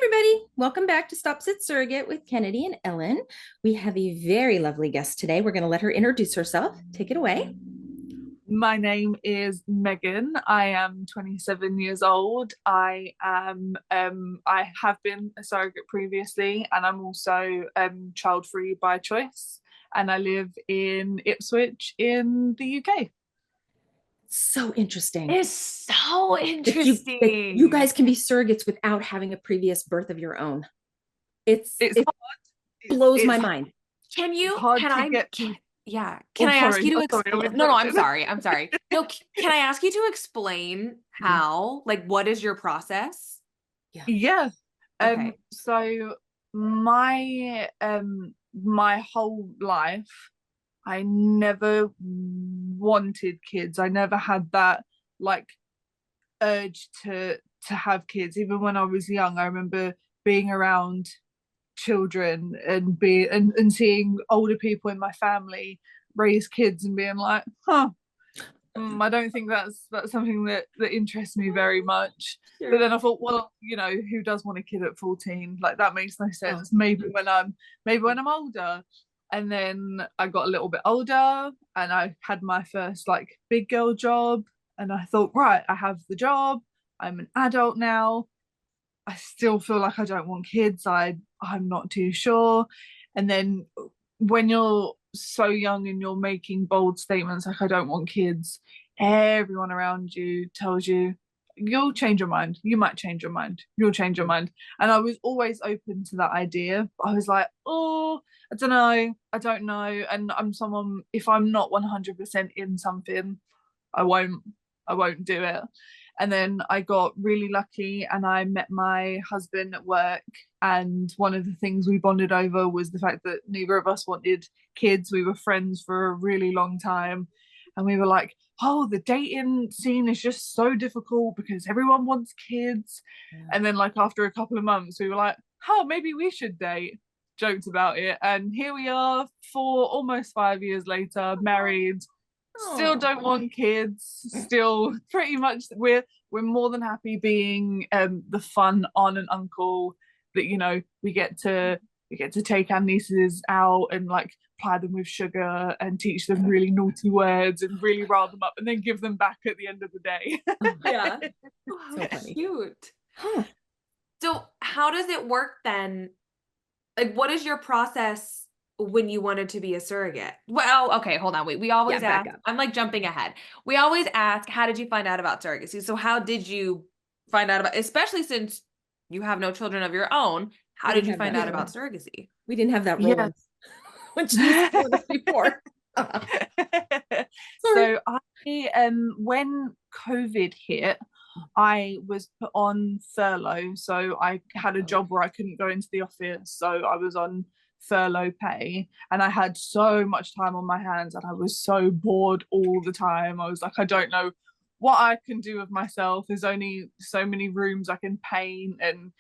everybody. Welcome back to Stop.Sit.Surrogate with Kennedy and Ellen. We have a very lovely guest today. We're going to let her introduce herself. Take it away. My name is Megan. I am 27 years old. I have been a surrogate previously, and I'm also child-free by choice. And I live in Ipswich in the UK. So interesting. It's so That interesting. you guys can be surrogates without having a previous birth of your own. It Hard. blows my mind. Can Oh, I ask sorry. you to Oh, sorry, explain? No, I'm sorry. No, can I ask you to explain how? Like, what is your process? Yeah. Okay. So my whole life, I never wanted kids. I never had that like urge to have kids. Even when I was young, I remember being around children and seeing older people in my family raise kids and being like, I don't think that's something that interests me very much. Sure. But then I thought, well, who does want a kid at 14? Like that makes no sense. Maybe when I'm older. And then I got a little bit older and I had my first like big girl job, and I thought, right, I have the job. I'm an adult now. I still feel like I don't want kids. I'm not too sure. And then when you're so young and you're making bold statements like I don't want kids, everyone around you tells you you'll change your mind. You might change your mind. You'll change your mind. And I was always open to that idea. I was like, oh, I don't know. I don't know. And I'm someone, if I'm not 100% in something, I won't do it. And then I got really lucky and I met my husband at work. And one of the things we bonded over was the fact that neither of us wanted kids. We were friends for a really long time. And we were like, oh, the dating scene is just so difficult because everyone wants kids. Yeah. And then like after a couple of months, we were like, oh, maybe we should date. Joked about it. And here we are almost 5 years later, married. Still don't want kids. Still pretty much we're more than happy being the fun aunt and uncle that we get to take our nieces out and like ply them with sugar and teach them really naughty words and really rile them up and then give them back at the end of the day. Yeah. So funny. Cute. Huh. So how does it work then? Like, what is your process when you wanted to be a surrogate? Well, okay, hold on. Wait, we always ask, I'm like jumping ahead. We always ask, how did you find out about surrogacy? So how did you find out about, especially since you have no children of your own, how did you find out about surrogacy? We didn't have that role which you told us before. So when COVID hit, I was put on furlough. So I had a job where I couldn't go into the office. So I was on furlough pay and I had so much time on my hands and I was so bored all the time. I was like, I don't know what I can do with myself. There's only so many rooms I can paint and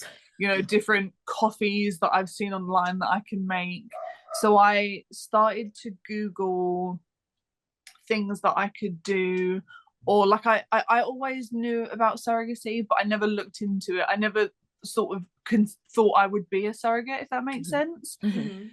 different coffees that I've seen online that I can make. So I started to Google things that I could do, or like I always knew about surrogacy, but I never looked into it. I never sort of thought I would be a surrogate, if that makes sense. Mm-hmm.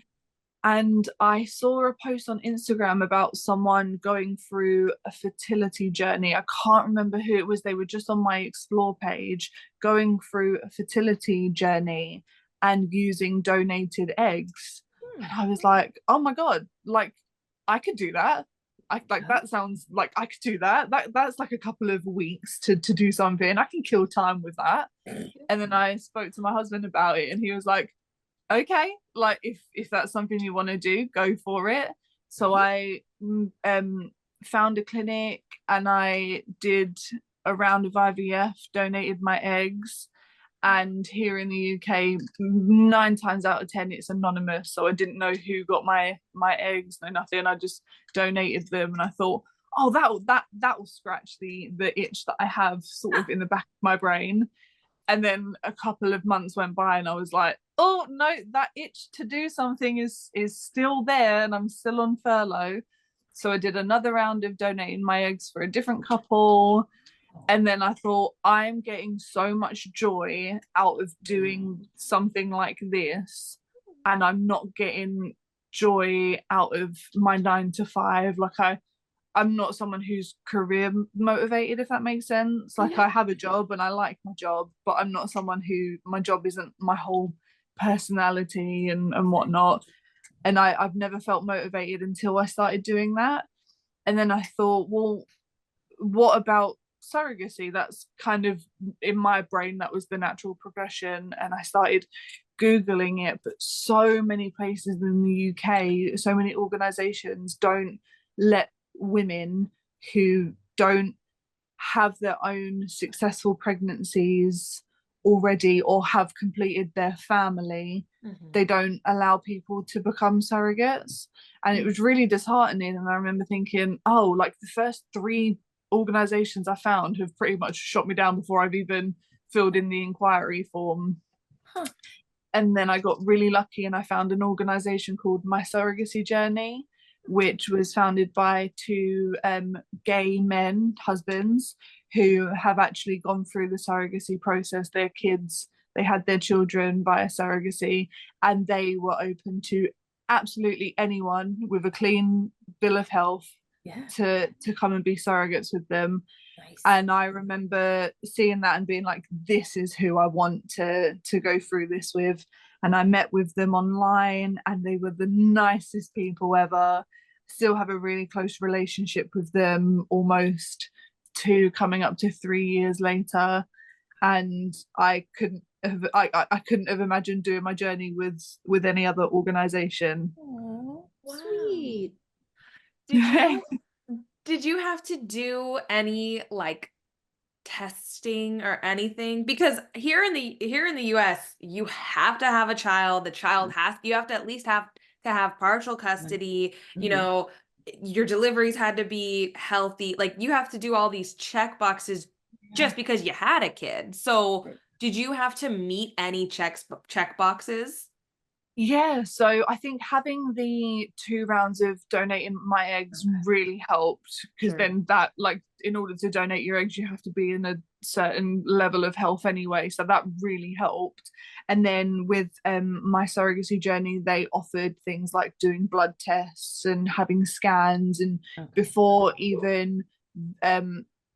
And I saw a post on Instagram about someone going through a fertility journey. I can't remember who it was. They were just on my explore page going through a fertility journey and using donated eggs. And I was like, oh my God, like I could do that. That sounds like I could do that. That's like a couple of weeks to do something. I can kill time with that. And then I spoke to my husband about it and he was like, okay, like if that's something you want to do, go for it. So I found a clinic and I did a round of IVF, donated my eggs. And here in the UK, 9 times out of 10, it's anonymous. So I didn't know who got my eggs, no nothing. I just donated them, and I thought, oh, that will scratch the itch that I have sort of in the back of my brain. And then a couple of months went by, and I was like, oh no, that itch to do something is still there, and I'm still on furlough. So I did another round of donating my eggs for a different couple. And then I thought, I'm getting so much joy out of doing something like this, and I'm not getting joy out of my 9 to 5. Like I'm not someone who's career motivated, if that makes sense. Like I have a job and I like my job, but I'm not someone who, my job isn't my whole personality and whatnot. And I've never felt motivated until I started doing that. And then I thought, well, what about surrogacy? That's kind of in my brain, that was the natural progression. And I started Googling it, but so many places in the UK, so many organizations don't let women who don't have their own successful pregnancies already or have completed their family, they don't allow people to become surrogates. And it was really disheartening. And I remember thinking, oh, like the first 3 organizations I found have pretty much shot me down before I've even filled in the inquiry form. And then I got really lucky and I found an organization called My Surrogacy Journey, which was founded by 2 gay men, husbands, who have actually gone through the surrogacy process. Their kids, they had their children via surrogacy, and they were open to absolutely anyone with a clean bill of health to come and be surrogates with them. Nice. And I remember seeing that and being like, this is who I want to go through this with. And I met with them online, and they were the nicest people ever. Still have a really close relationship with them, almost 2 coming up to 3 years later. And I couldn't have imagined doing my journey with any other organization. Oh, wow. Sweet. Did you have to do any like testing or anything? Because here in the US, you have to have a child. The child you have to at least have to have partial custody. You know, your deliveries had to be healthy. Like you have to do all these check boxes just because you had a kid. So did you have to meet any check boxes? Yeah, so I think having the 2 rounds of donating my eggs really helped, because then that, like, in order to donate your eggs, you have to be in a certain level of health anyway. So that really helped. And then with my surrogacy journey, they offered things like doing blood tests and having scans. And before even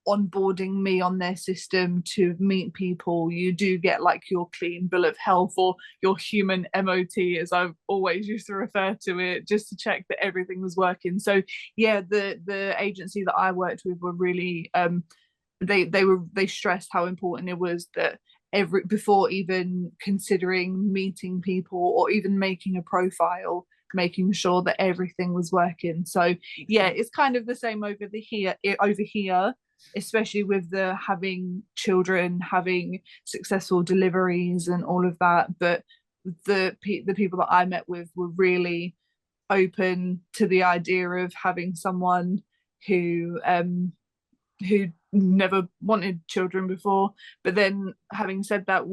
onboarding me on their system to meet people, you do get like your clean bill of health, or your human MOT, as I've always used to refer to it, just to check that everything was working. So yeah, the agency that I worked with were really they stressed how important it was that before even considering meeting people or even making a profile, making sure that everything was working. So yeah, it's kind of the same over here, especially with the having children, having successful deliveries and all of that. But the people that I met with were really open to the idea of having someone who never wanted children before. But then having said that,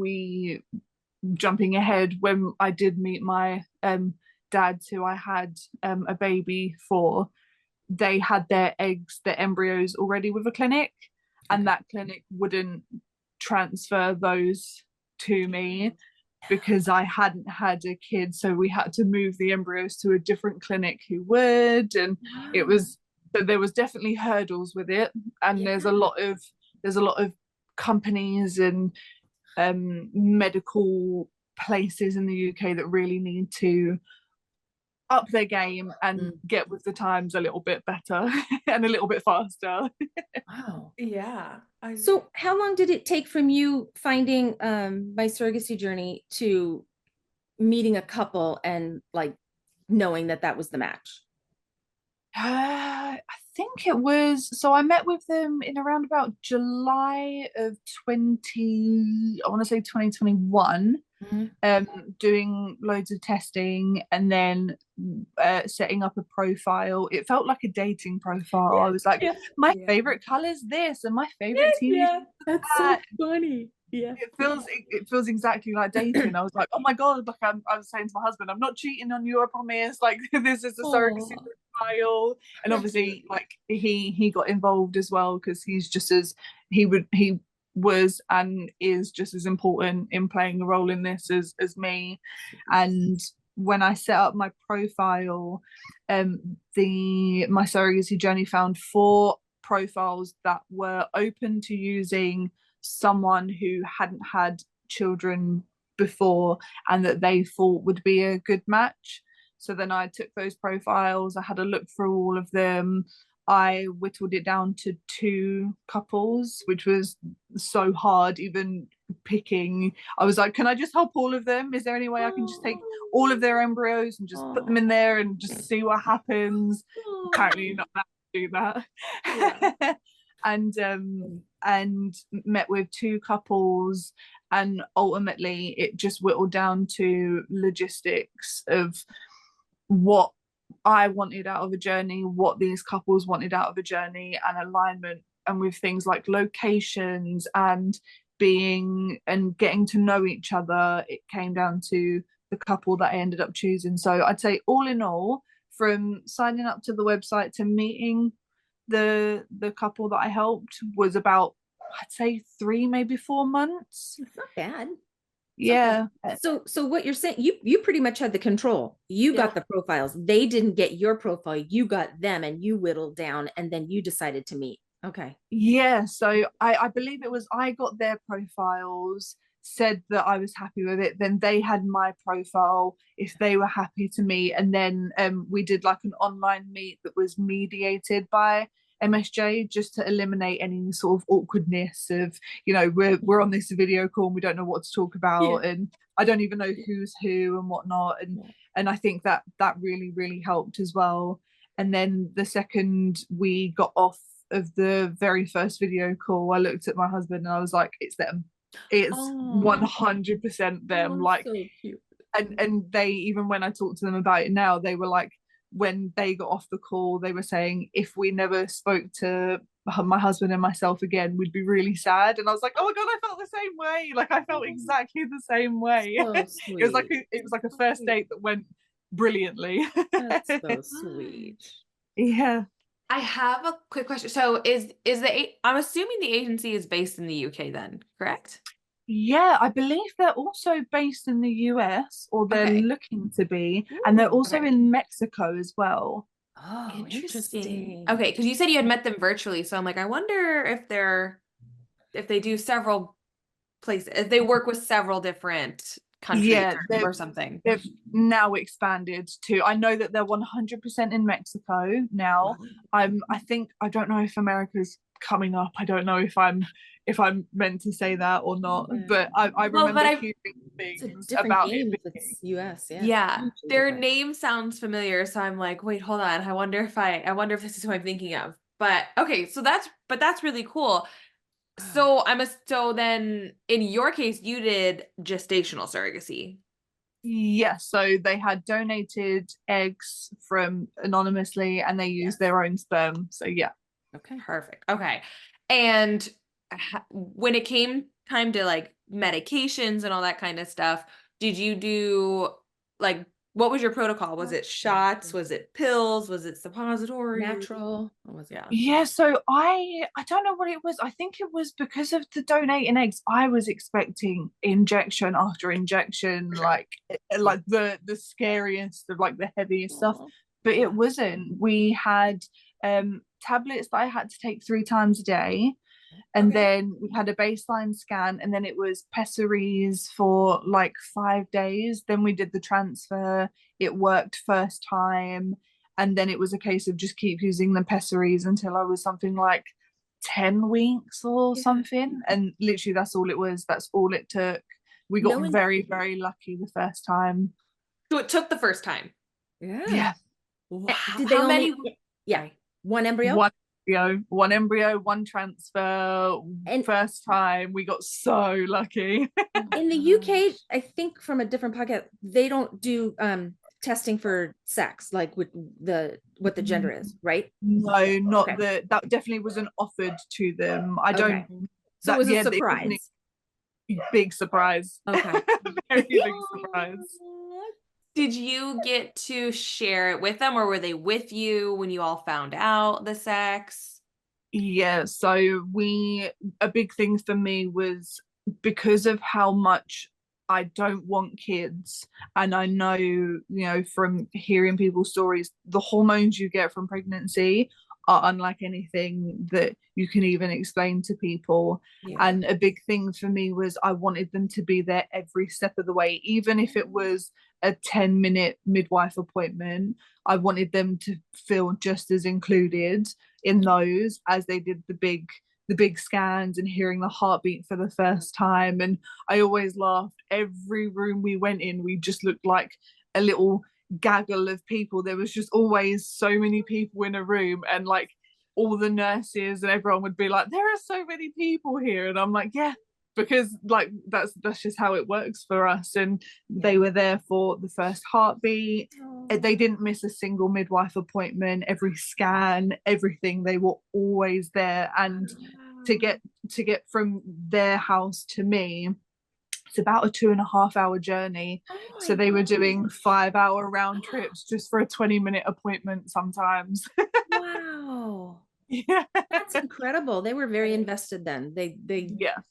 jumping ahead, when I did meet my dads, who I had a baby for, they had their embryos already with a clinic, and that clinic wouldn't transfer those to me because I hadn't had a kid. So we had to move the embryos to a different clinic who would, and it was, so there was definitely hurdles with it. And there's a lot of companies and medical places in the UK that really need to up their game and get with the times a little bit better and a little bit faster. Wow. Yeah. So how long did it take from you finding My Surrogacy Journey to meeting a couple and like knowing that was the match? I think it was, so I met with them in around about July of 2021. Doing loads of testing, and then setting up a profile. It felt like a dating profile. I was like, my favorite color is this, and my favorite TV. That's so funny. Yeah. It feels exactly like dating. I was like, oh my god, like I was saying to my husband, I'm not cheating on you, I promise. Like this is a surrogacy trial. And obviously like he got involved as well, because he's just as he was and is just as important in playing a role in this as me. And when I set up my profile, my surrogacy journey found 4 profiles that were open to using someone who hadn't had children before and that they thought would be a good match. So then I took those profiles, I had a look through all of them. I whittled it down to 2 couples, which was so hard even picking. I was like, can I just help all of them? Is there any way I can just take all of their embryos and just put them in there and just see what happens? Apparently you're not allowed to do that. Yeah. And met with 2 couples, and ultimately it just whittled down to logistics of what I wanted out of a journey, what these couples wanted out of a journey, and alignment, and with things like locations and getting to know each other. It came down to the couple that I ended up choosing. So I'd say all in all, from signing up to the website to meeting the couple that I helped, was about, I'd say 3, maybe 4 months. It's not bad. Yeah. So what you're saying, you pretty much had the control. You got the profiles. They didn't get your profile. You got them, and you whittled down, and then you decided to meet. Okay. Yeah. So I believe it was, I got their profiles, said that I was happy with it. Then they had my profile if they were happy to meet. And then we did like an online meet that was mediated by MSJ, just to eliminate any sort of awkwardness of, you know, we're on this video call and we don't know what to talk about, and I don't even know who's who and whatnot. And I think that really, really helped as well. And then the second we got off of the very first video call, I looked at my husband and I was like, it's them. It's 100% them. Like, so cute. And they, even when I talked to them about it now, they were like, when they got off the call, they were saying, if we never spoke to my husband and myself again, we'd be really sad. And I was like, oh my god, I felt the same way. Like, I felt exactly the same way. So it was like a first date that went brilliantly. That's so sweet. Yeah. I have a quick question. So I'm assuming the agency is based in the UK then, correct? Yeah, I believe they're also based in the US, or they're looking to be. And they're also in Mexico as well. Oh, interesting. Okay, because you said you had met them virtually, so I'm like, I wonder if they do several places, if they work with several different countries or something. They've now expanded to, I know that they're 100% in Mexico now. I don't know if America's coming up. I don't know if I'm meant to say that or not, but I remember hearing things about it. It's US, yeah. Their name sounds familiar, so I'm like, wait, hold on. I wonder if this is who I'm thinking of. But okay, so that's really cool. So so then in your case, you did gestational surrogacy. Yes, so they had donated eggs from anonymously, and they used their own sperm. So yeah. Okay, perfect. Okay. And when it came time to like medications and all that kind of stuff, did you do like, what was your protocol? Was it shots? Was it pills? Was it suppository? Natural? What was it? Yeah, so I don't know what it was. I think it was because of the donating eggs. I was expecting injection after injection, like the scariest of like the heaviest stuff, but it wasn't. We had tablets that I had to take 3 times a day. And then we had a baseline scan, and then it was pessaries for like 5 days. Then we did the transfer. It worked first time. And then it was a case of just keep using the pessaries until I was something like 10 weeks or something. And literally that's all it was. That's all it took. We got very, very lucky the first time. So it took the first time? Yeah. Wow. How many? One embryo? One embryo, one transfer, and first time. We got so lucky. In the UK, I think from a different podcast, they don't do testing for sex, like with what the gender is, right? No, not that definitely wasn't offered to them. I don't. So it was a surprise. big surprise. Okay. Very big surprise. Did you get to share it with them, or were they with you when you all found out the sex? Yeah, so a big thing for me was, because of how much I don't want kids, and I know, you know, from hearing people's stories, the hormones you get from pregnancy are unlike anything that you can even explain to people. Yeah. And a big thing for me was I wanted them to be there every step of the way, even if it was a 10-minute midwife appointment. I wanted them to feel just as included in those as they did the big scans and hearing the heartbeat for the first time. And I always laughed, every room we went in, we just looked like a little gaggle of people. There was just always so many people in a room, and like all the nurses and everyone would be like, there are so many people here, and I'm like, yeah, because like that's just how it works for us. And they were there for the first heartbeat. They didn't miss a single midwife appointment, every scan, everything, they were always there. And to get from their house to me, it's about a 2.5 hour journey. So they were doing 5 hour round trips just for a 20-minute appointment sometimes. Wow. Yeah, That's incredible. They were very invested then. They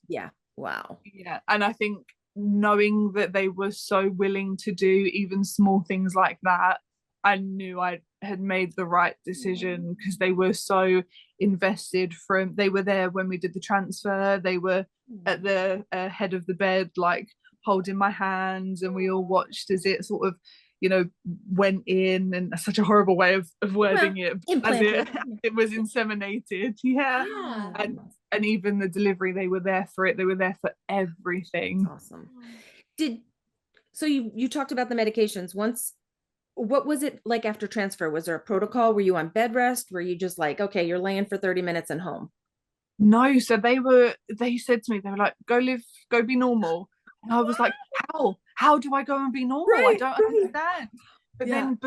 yeah. Wow. Yeah, and I think knowing that they were so willing to do even small things like that, I knew I had made the right decision, because they were so invested. They were there when we did the transfer. They were at the head of the bed, like holding my hands, and we all watched as it sort of, you know, went in. And that's such a horrible way of wording it, as it was inseminated. Yeah. And even the delivery, they were there for it. They were there for everything. That's awesome. So you talked about the medications. What was it like after transfer? Was there a protocol? Were you on bed rest? Were you just like, okay, you're laying for 30 minutes and home? No, so they said to me, they were like, go be normal. And I was like, how do I go and be normal? I don't understand. But then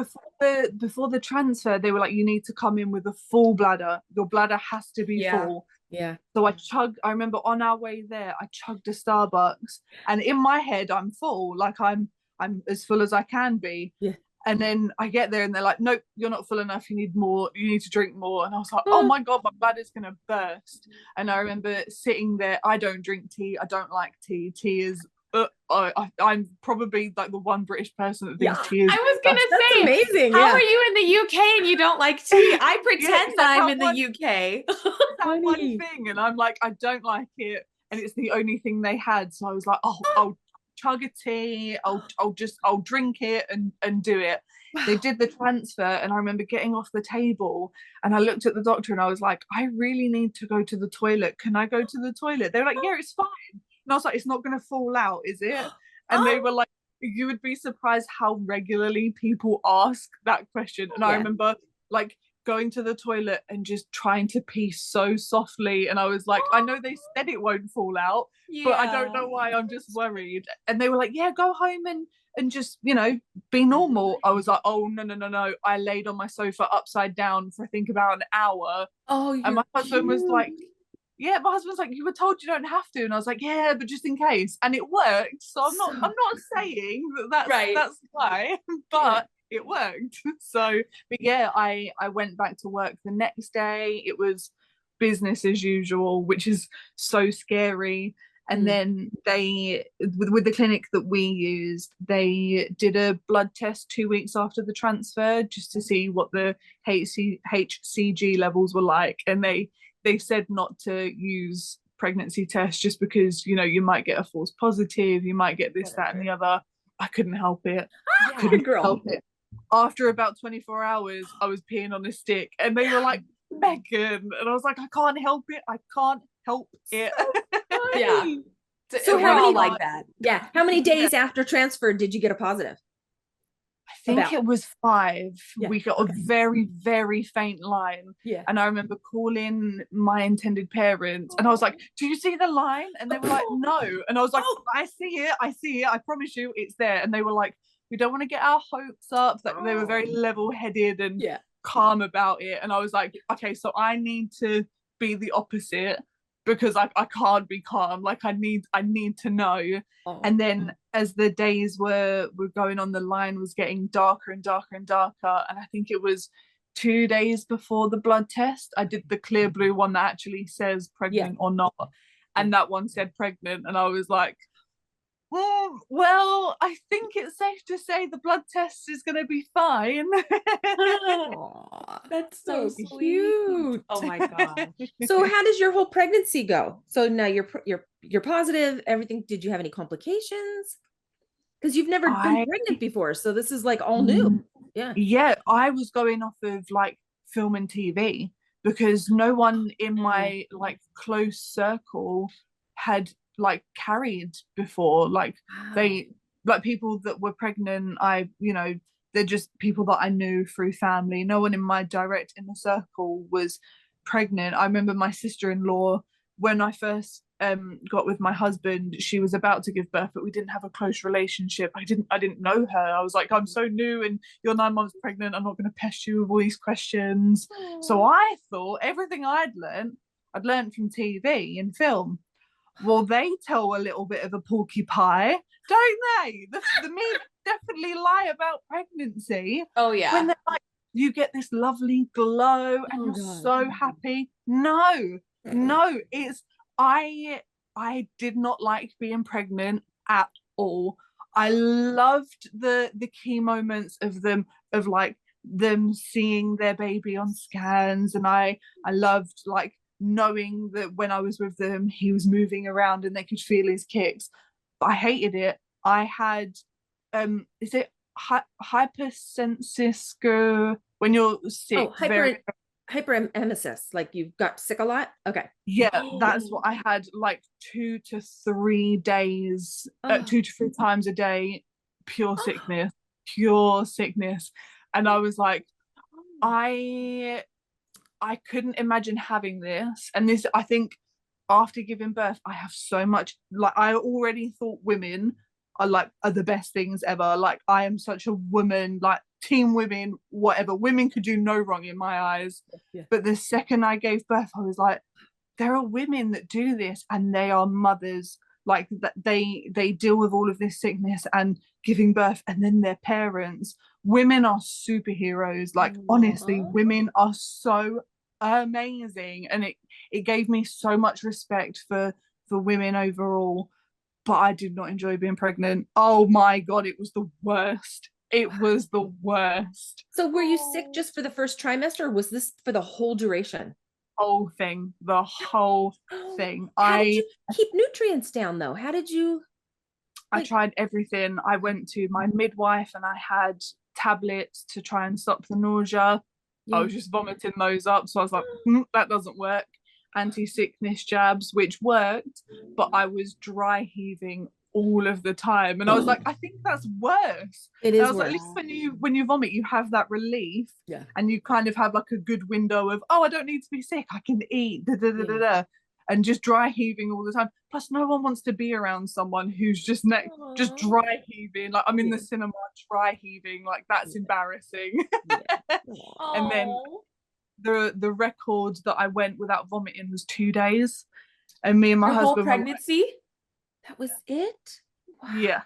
before the transfer, they were like, you need to come in with a full bladder. Your bladder has to be full. Yeah. So I remember on our way there, I chugged a Starbucks, and in my head, I'm full, like I'm as full as I can be. Yeah. And then I get there and they're like, nope, you're not full enough. You need more. You need to drink more. And I was like, oh my God, my bladder's going to burst. And I remember sitting there. I don't drink tea. I don't like tea. Tea is, I'm probably like the one British person that thinks tea is. I was going to say, amazing. How are you in the UK and you don't like tea? I pretend that I'm in the UK. That one thing. And I'm like, I don't like it. And it's the only thing they had. So I was like, oh, I'll chug a tea, I'll drink it and do it. They did the transfer, and I remember getting off the table and I looked at the doctor and I was like, I really need to go to the toilet. Can I go to the toilet? They were like, yeah, it's fine. And I was like, it's not going to fall out, is it? And they were like, you would be surprised how regularly people ask that question. And I remember like going to the toilet and just trying to pee so softly, and I was like, I know they said it won't fall out, but I don't know why, I'm just worried. And they were like, yeah, go home and just, you know, be normal. I was like, oh no. I laid on my sofa upside down for I think about an hour. And my husband was like, yeah, my husband's like, you were told you don't have to. And I was like, yeah, but just in case. And it worked. So I'm not saying that's why, but it worked. So, but yeah, I went back to work the next day. It was business as usual, which is so scary. And then they, with the clinic that we used, they did a blood test 2 weeks after the transfer just to see what the HCG levels were like. And they said not to use pregnancy tests just because, you know, you might get a false positive, you might get this, that, and the other. I couldn't help it. I couldn't help it. After about 24 hours, I was peeing on a stick, and they were like, Megan, and I was like, I can't help it. I can't help it. So how many like that? Yeah. How many days after transfer did you get a positive? I think it was 5. We got a very, very faint line. Yeah. And I remember calling my intended parents, and I was like, do you see the line? And they were like, no. And I was like, I see it. I promise you it's there. And they were like, we don't want to get our hopes up. Like, they were very level-headed and calm about it. And I was like, okay, so I need to be the opposite. because I can't be calm. Like I need to know. Oh. And then as the days were going on, the line was getting darker and darker and darker. And I think it was 2 days before the blood test, I did the clear blue one that actually says pregnant or not. And that one said pregnant. And I was like, well, I think it's safe to say the blood test is going to be fine. That's so So cute. Oh my god. So how does your whole pregnancy go? So now you're positive, everything. Did you have any complications? Because you've never been pregnant before, so this is like all new. Yeah, I was going off of like film and TV because no one in my like close circle had like carried before. Like they like people that were pregnant, they're just people that I knew through family. No one in my direct inner circle was pregnant. I remember my sister-in-law, when I first got with my husband, she was about to give birth, but we didn't have a close relationship. I didn't know her. I was like, I'm so new and you're 9 months pregnant, I'm not going to pest you with all these questions. So I thought everything I'd learned from TV and film. Well, they tell a little bit of a porcupine, don't they? The media definitely lie about pregnancy. Oh yeah. When they're like, you get this lovely glow and you're so happy. No, it's I did not like being pregnant at all. I loved the key moments of them seeing their baby on scans, and I loved like knowing that when I was with them he was moving around and they could feel his kicks. But I hated it. I had is it hypersensitive when you're sick? Hyperemesis, like you've got sick a lot. Okay. Yeah, that's what I had, like 2 to 3 days, 2 to 3 times a day, pure sickness. And I was like, I couldn't imagine having this. And this, I think after giving birth, I have so much, like I already thought women are the best things ever. Like I am such a woman, like team women, whatever. Women could do no wrong in my eyes. But the second I gave birth, I was like, there are women that do this and they are mothers, like that they deal with all of this sickness and giving birth, and then their parents. Women are superheroes. Like honestly, women are so amazing, and it gave me so much respect for women overall. But I did not enjoy being pregnant. Oh my god, it was the worst. It was the worst. So were you sick just for the first trimester, or was this for the whole duration? The whole thing. How did you keep nutrients down though? How did you? I tried everything. I went to my midwife and I had tablets to try and stop the nausea. I was just vomiting those up. So I was like, that doesn't work. Anti-sickness jabs, which worked, but I was dry heaving all of the time. And I was like, I think that's worse. It is worse. Like, at least when you vomit, you have that relief. And you kind of have like a good window of, I don't need to be sick. I can eat. And just dry heaving all the time. Plus, no one wants to be around someone who's just just dry heaving. Like I'm in the cinema, dry heaving. Like that's embarrassing. And then the record that I went without vomiting was 2 days, and me and my husband. Whole pregnancy. That was it. Wow. Yeah,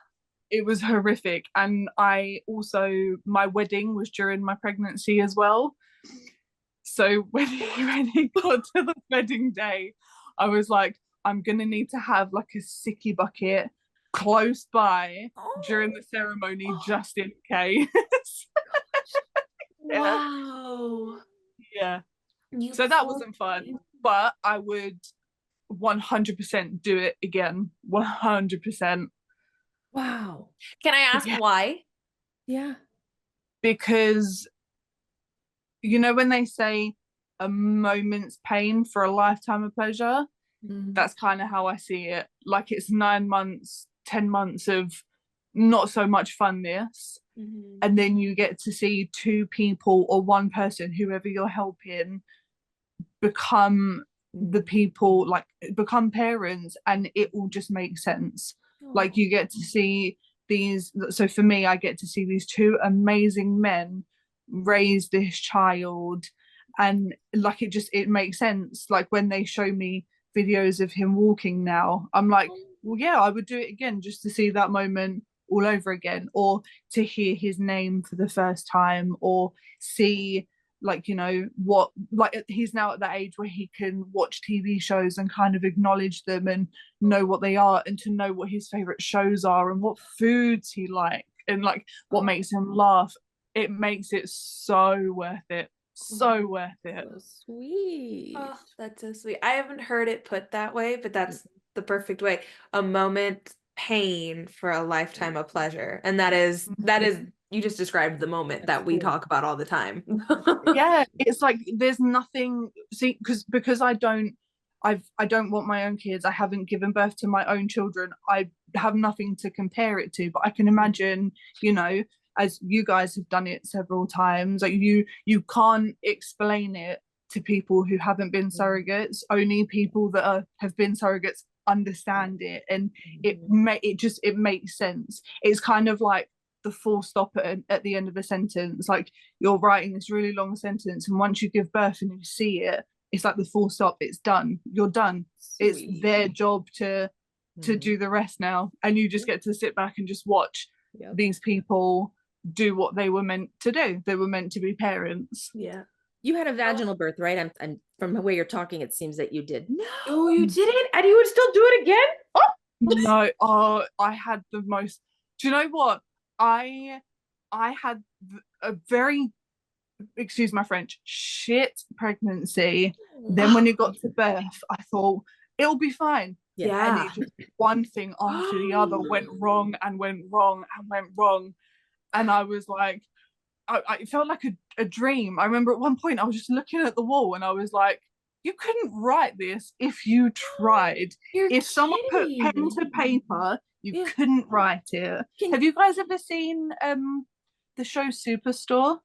it was horrific. And my wedding was during my pregnancy as well. So when he got to the wedding day, I was like, I'm gonna need to have like a sicky bucket close by during the ceremony just in case. Wow. Yeah. So that wasn't fun, but I would 100% do it again. 100%. Wow. Can I ask why? Yeah. Because when they say a moment's pain for a lifetime of pleasure, that's kind of how I see it. Like it's 9 months, 10 months of not so much funness. And then you get to see 2 people or 1 person, whoever you're helping, become the people, like become parents, and it will just make sense. Like you get to see these. So for me, I get to see these 2 amazing men raise this child, and like it makes sense. Like when they show me videos of him walking now, I'm like, well, yeah, I would do it again just to see that moment all over again, or to hear his name for the first time, or see, like, you know, what, like, he's now at that age where he can watch TV shows and kind of acknowledge them and know what they are, and to know what his favorite shows are and what foods he likes and like what makes him laugh. It makes it so worth it. So worth it. So sweet. Oh, that's so sweet. I haven't heard it put that way, but that's the perfect way. A moment pain for a lifetime of pleasure. And that is you just described the moment that we talk about all the time. Yeah, it's like there's nothing, see, because I don't want my own kids. I haven't given birth to my own children. I have nothing to compare it to, but I can imagine, you know, as you guys have done it several times, like you can't explain it to people who haven't been surrogates. Only people that have been surrogates understand it, and it makes sense. It's kind of like the full stop at the end of a sentence. Like, you're writing this really long sentence, and once you give birth and you see it, it's like the full stop. It's done. You're done. Sweet. It's their job to do the rest now, and you just get to sit back and just watch these people do what they were meant to do. They were meant to be parents. Yeah. You had a vaginal birth, right? And from the way you're talking, it seems that you did. No. Oh, you didn't? And you would still do it again? Oh. No. Oh, I had the most. Do you know what? I had a very, excuse my French, shit pregnancy. Then when it got to birth, I thought it'll be fine. Yeah. And it just, one thing after the other went wrong and went wrong and went wrong. And I was like, I felt like a dream. I remember at one point I was just looking at the wall and I was like, you couldn't write this if you tried. If someone put pen to paper, you couldn't write it. Have you guys ever seen the show Superstore?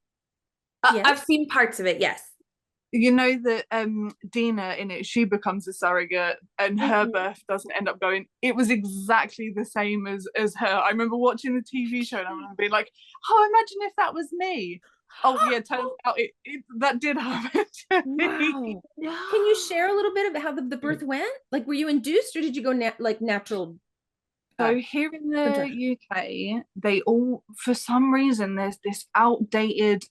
Yes. I've seen parts of it, yes. You know that Dina in it, she becomes a surrogate and her birth doesn't end up going. It was exactly the same as her. I remember watching the TV show and I remember being like, oh, imagine if that was me. Oh yeah, turns out that did happen to me. Wow. Can you share a little bit about how the birth went? Like, were you induced or did you go natural? So here in the UK, they all, for some reason, there's this outdated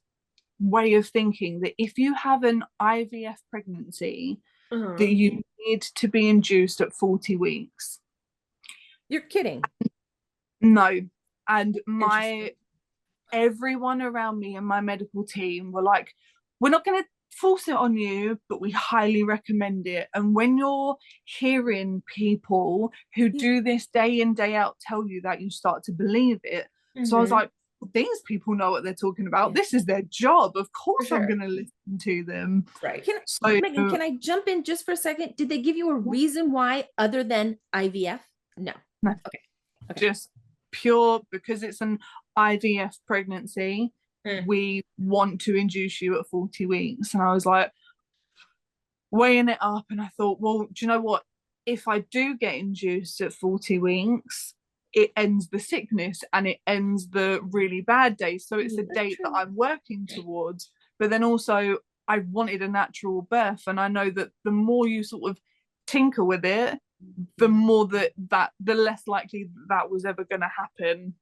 way of thinking that if you have an IVF pregnancy, that you need to be induced at 40 weeks. You're kidding. No. And everyone around me and my medical team were like, we're not going to force it on you, but we highly recommend it. And when you're hearing people who do this day in, day out tell you that, you start to believe it. So I was like, these people know what they're talking about. This is their job. Of course I'm going to listen to them. Right. Megan, can I jump in just for a second? Did they give you a reason why other than IVF? No. Okay. Just pure, because it's an IVF pregnancy, we want to induce you at 40 weeks. And I was like weighing it up and I thought, well, do you know what? If I do get induced at 40 weeks, it ends the sickness and it ends the really bad days. So it's a date that I'm working towards. But then also I wanted a natural birth. And I know that the more you sort of tinker with it, the more the less likely that was ever going to happen.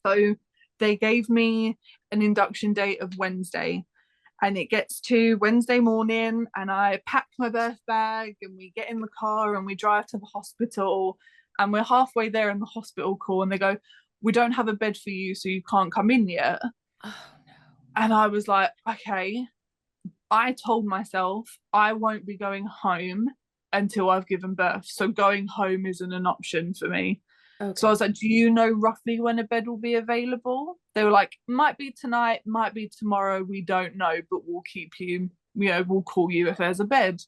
So they gave me an induction date of Wednesday. And it gets to Wednesday morning and I pack my birth bag and we get in the car and we drive to the hospital. And we're halfway there in the hospital call and they go, we don't have a bed for you, so you can't come in yet. Oh, no. And I was like, okay. I told myself I won't be going home until I've given birth. So going home isn't an option for me. Okay. So I was like, do you know roughly when a bed will be available? They were like, might be tonight, might be tomorrow. We don't know, but we'll keep you, we'll call you if there's a bed.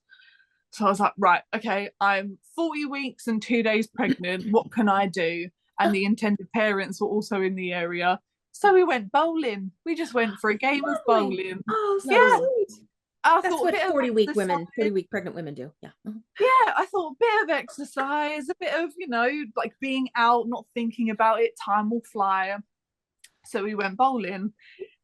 So I was like, right, okay, I'm 40 weeks and 2 days pregnant. What can I do? And the intended parents were also in the area. So we went bowling. We just went for a game of bowling. Oh, so sweet. That's what 40-week pregnant women do. Yeah. Yeah, I thought a bit of exercise, a bit of, like being out, not thinking about it, time will fly. So we went bowling.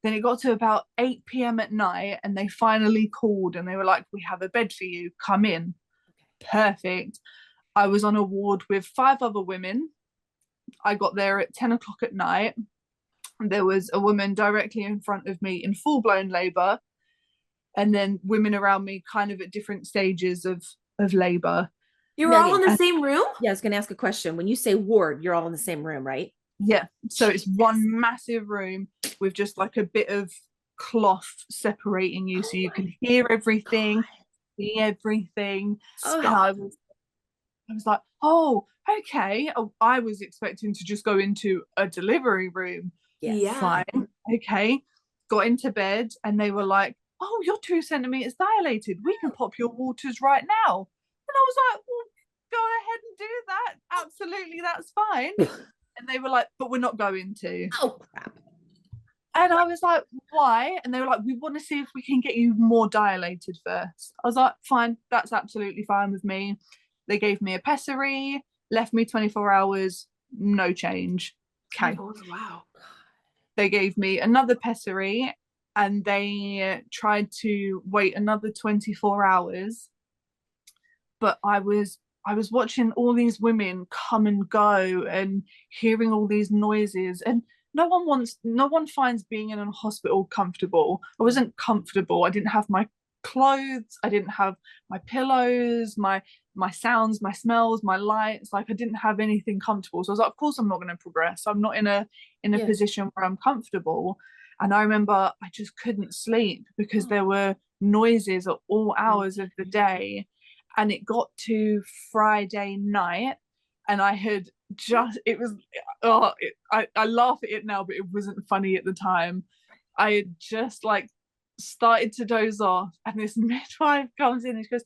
Then it got to about 8 p.m. at night and they finally called and they were like, we have a bed for you, come in. perfect. I was on a ward with 5 other women. I got there at 10 o'clock at night. There was a woman directly in front of me in full-blown labor, and then women around me kind of at different stages of labor. You were all in the same room? Yeah, I was going to ask a question. When you say ward, you're all in the same room, right? Yeah. So it's one massive room with just like a bit of cloth separating you, so you can hear everything, see everything. And I was like, oh, okay. Oh, I was expecting to just go into a delivery room. Yeah. Fine. Okay. Got into bed and they were like, oh, you're 2 centimeters dilated. We can pop your waters right now. And I was like, well, go ahead and do that. Absolutely, that's fine. And they were like, but we're not going to. Oh, crap. And I was like, why? And they were like, we want to see if we can get you more dilated first. I was like, fine, that's absolutely fine with me. They gave me a pessary, left me 24 hours, no change. Okay. Oh, wow. They gave me another pessary and they tried to wait another 24 hours. But I was watching all these women come and go and hearing all these noises, and no one finds being in a hospital comfortable. I wasn't comfortable. I didn't have my clothes, I didn't have my pillows, my sounds, my smells, my lights. Like, I didn't have anything comfortable. So I was like, of course I'm not going to progress. I'm not in a position where I'm comfortable. And I remember I just couldn't sleep because there were noises at all hours of the day. And it got to Friday night, and I had just, it was, I laugh at it now, but it wasn't funny at the time. I had just like started to doze off, and this midwife comes in and she goes,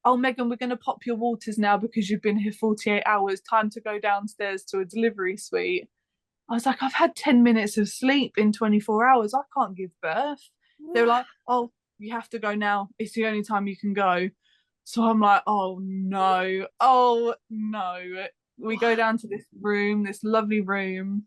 oh, Megan, we're going to pop your waters now because you've been here 48 hours. Time to go downstairs to a delivery suite. I was like, I've had 10 minutes of sleep in 24 hours. I can't give birth. They were like, oh, you have to go now. It's the only time you can go. So I'm like, oh no. We go down to this room, this lovely room.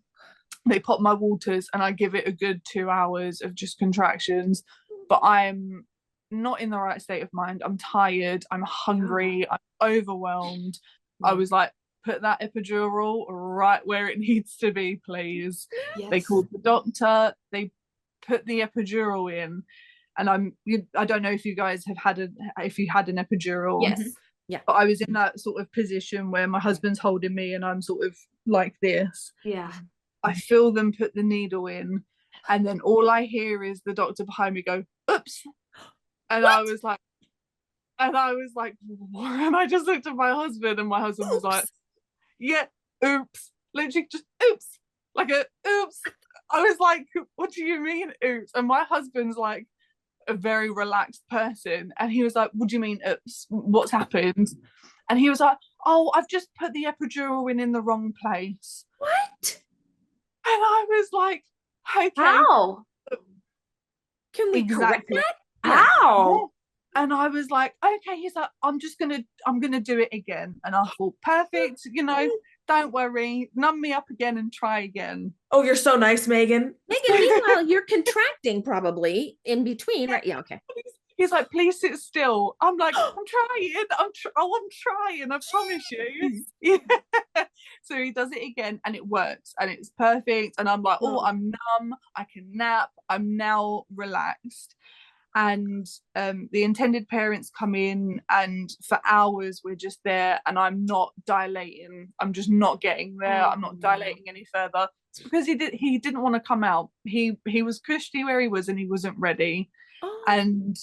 They pop my waters and I give it a good 2 hours of just contractions. But I'm not in the right state of mind. I'm tired. I'm hungry. I'm overwhelmed. I was like, put that epidural right where it needs to be, please. Yes. They called the doctor. They put the epidural in. And I don't know if you guys have had an epidural. Yes. Yeah. But I was in that sort of position where my husband's holding me and I'm sort of like this. Yeah. I feel them put the needle in, and then all I hear is the doctor behind me go, oops. And I was like, what? And I just looked at my husband, and my husband was like, yeah, oops. Literally just oops. Like a oops. I was like, what do you mean oops? And my husband's like a very relaxed person, and he was like, what do you mean oops? What's happened? And he was like, oh, I've just put the epidural in the wrong place. What? And I was like, okay. How? Can we correct that? How? And I was like, okay. He's like, I'm gonna do it again. And I thought, perfect, don't worry, numb me up again and try again. Oh, you're so nice, Megan. Megan, meanwhile, you're contracting probably in between, right? Yeah, okay. He's like, please sit still. I'm like, I'm trying. I'm trying. I promise you. Yeah. So he does it again, and it works, and it's perfect. And I'm like, oh, I'm numb. I can nap. I'm now relaxed. And the intended parents come in, and for hours we're just there, and I'm not dilating. I'm just not getting there. I'm not dilating any further. It's because he didn't want to come out. He was cushy where he was, and he wasn't ready. And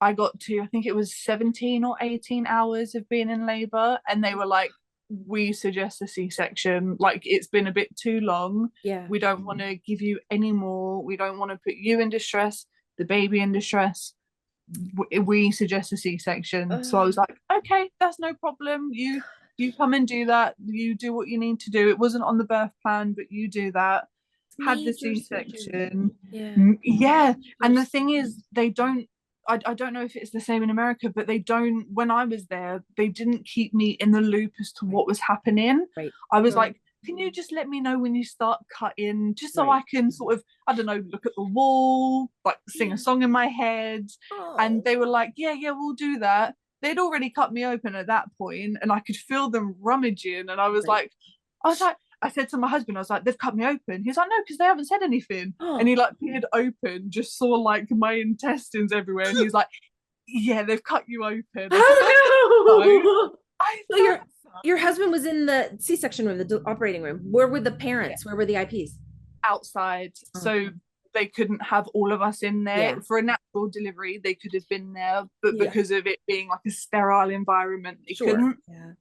I got to, I think it was 17 or 18 hours of being in labor, and they were like, we suggest a C-section. Like, it's been a bit too long. Yeah. We don't want to give you any more. We don't want to put you in distress, the baby in distress. We suggest a C-section. So I was like, okay, that's no problem. You come and do that. You do what you need to do. It wasn't on the birth plan, but you do that. Had the C-section. Yeah. And the thing is, they don't, I don't know if it's the same in America, but they don't, when I was there, they didn't keep me in the loop as to what was happening. Right. I was like, can you just let me know when you start cutting, just so I can sort of, I don't know, look at the wall, like sing a song in my head. And they were like, yeah, we'll do that. they'd already cut me open at that point, and I could feel them rummaging, and I was Right. like, I said to my husband, I was like, they've cut me open. He's like, no, because they haven't said anything. And he like peered open, just saw like my intestines everywhere, and he's like, yeah, they've cut you open. Oh, no. So I your husband was in the C-section room, the operating room. Where were the parents? Where were the IPs? outside, so Okay. they couldn't have all of us in there. Yeah. For a natural delivery they could have been there, but Yeah. because of it being like a sterile environment, they Sure. couldn't. Yeah.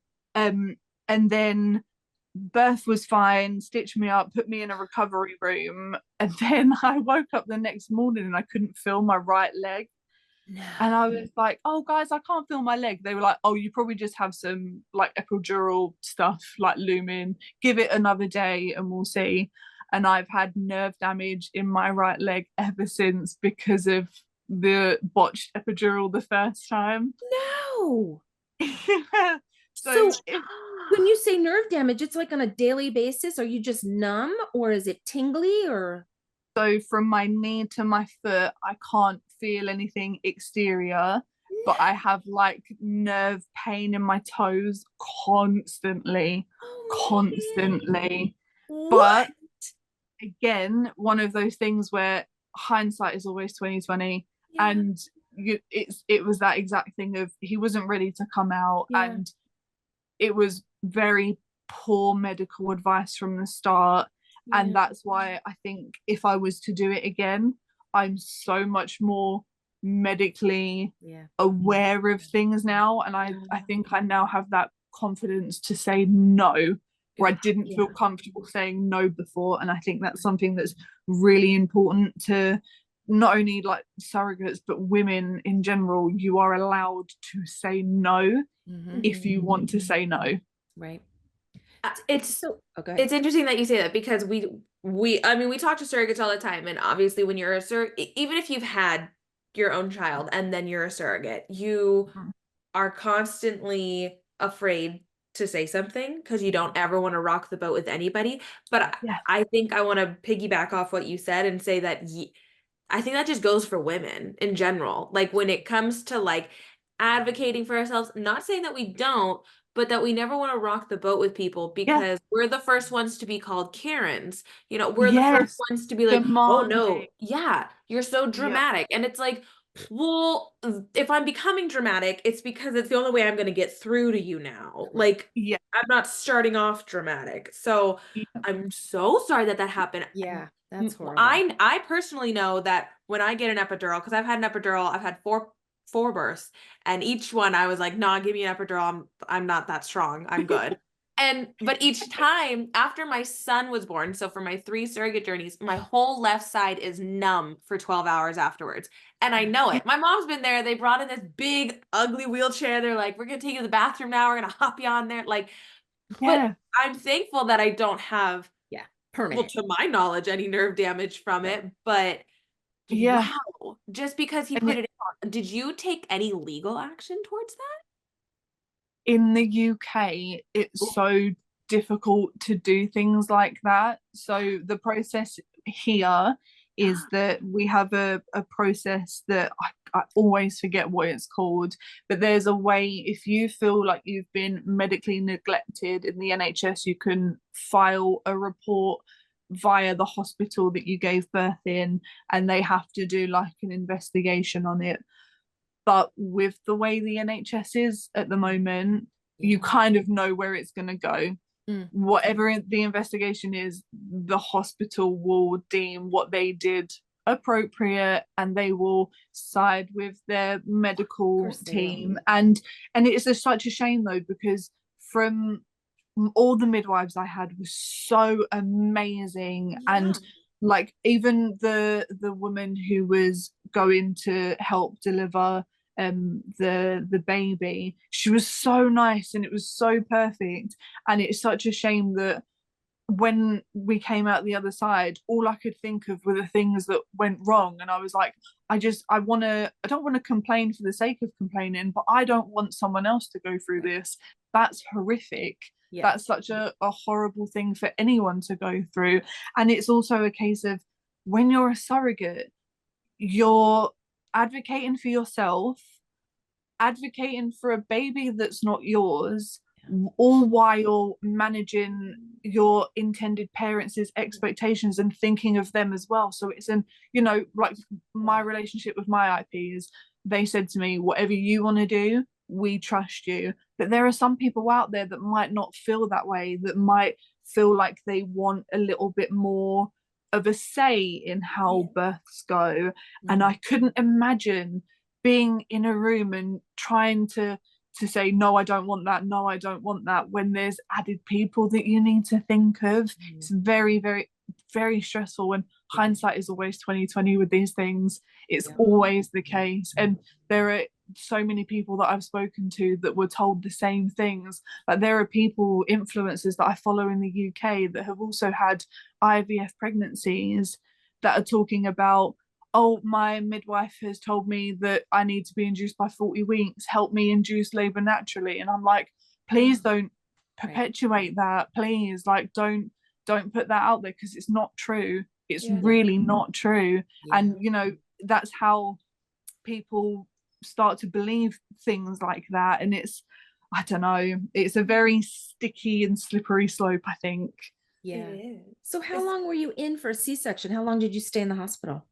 And then birth was fine, stitched me up, put me in a recovery room, and then I woke up the next morning and I couldn't feel my right leg. No. And I was like, oh guys, I can't feel my leg. They were like, oh, you probably just have some like epidural stuff like looming, give it another day and we'll see. And I've had nerve damage in my right leg ever since because of the botched epidural the first time. No. So when you say nerve damage, it's like on a daily basis. Are you just numb, or is it tingly, or? So from my knee to my foot, I can't feel anything exterior, but I have like nerve pain in my toes constantly, constantly. What? But again, one of those things where hindsight is always 2020, Yeah. and it was that exact thing of he wasn't ready to come out, Yeah. and it was very poor medical advice from the start. Yeah. And that's why I think if I was to do it again, I'm so much more medically aware of things now, and I think I now have that confidence to say no, where I didn't feel comfortable saying no before. And I think that's something that's really important to not only like surrogates but women in general. You are allowed to say no if you want to say no. Right. It's so okay. It's interesting that you say that, because I mean, we talk to surrogates all the time, and obviously when you're even if you've had your own child and then you're a surrogate, you are constantly afraid to say something because you don't ever want to rock the boat with anybody. But I think I want to piggyback off what you said and say that I think that just goes for women in general. Like when it comes to like advocating for ourselves, not saying that we don't, but that we never want to rock the boat with people because we're the first ones to be called Karens. You know, we're the first ones to be like, oh no, you're so dramatic. And it's like, well, if I'm becoming dramatic, it's because it's the only way I'm going to get through to you now. Like, I'm not starting off dramatic. So I'm so sorry that happened. Yeah, that's horrible. I personally know that when I get an epidural, because I've had an epidural, I've had four births, and each one I was like, nah, give me an epidural. I'm not that strong. I'm good. But each time after my son was born, so for my 3 surrogate journeys, my whole left side is numb for 12 hours afterwards. And I know it. My mom's been there. They brought in this big, ugly wheelchair. They're like, we're going to take you to the bathroom now. We're going to hop you on there. Like, but I'm thankful that I don't have, permanent, well, to my knowledge, any nerve damage from it. But wow, just because he put it on. Did you take any legal action towards that? In the UK, it's so difficult to do things like that. So the process here is that we have a process that I always forget what it's called, but there's a way, if you feel like you've been medically neglected in the NHS, you can file a report via the hospital that you gave birth in, and they have to do like an investigation on it. But with the way the NHS is at the moment, you kind of know where it's going to go. Whatever the investigation is, the hospital will deem what they did appropriate, and they will side with their medical team. And it's just such a shame though, because from all the midwives I had was so amazing. And like even the woman who was going to help deliver the baby, she was so nice and it was so perfect. And it's such a shame that when we came out the other side, all I could think of were the things that went wrong. And I was like, I don't want to complain for the sake of complaining, but I don't want someone else to go through this. That's horrific. That's such a horrible thing for anyone to go through. And it's also a case of, when you're a surrogate, you're advocating for yourself, advocating for a baby that's not yours, all while managing your intended parents' expectations and thinking of them as well. So it's like my relationship with my IPs, they said to me, whatever you want to do, we trust you. But there are some people out there that might not feel that way, that might feel like they want a little bit more of a say in how births go. And I couldn't imagine being in a room and trying to say, no, I don't want that, no, I don't want that, when there's added people that you need to think of. It's very, very, very stressful, and hindsight is always 2020 with these things. It's always the case. And there are so many people that I've spoken to that were told the same things. Like, there are people, influencers that I follow in the UK, that have also had IVF pregnancies, that are talking about, oh, my midwife has told me that I need to be induced by 40 weeks, help me induce labor naturally. And I'm like, please don't perpetuate that, please, like, don't put that out there, because it's not true. It's really not true. And that's how people start to believe things like that. And it's, I don't know, it's a very sticky and slippery slope, I think. So how long were you in for a C-section? How long did you stay in the hospital?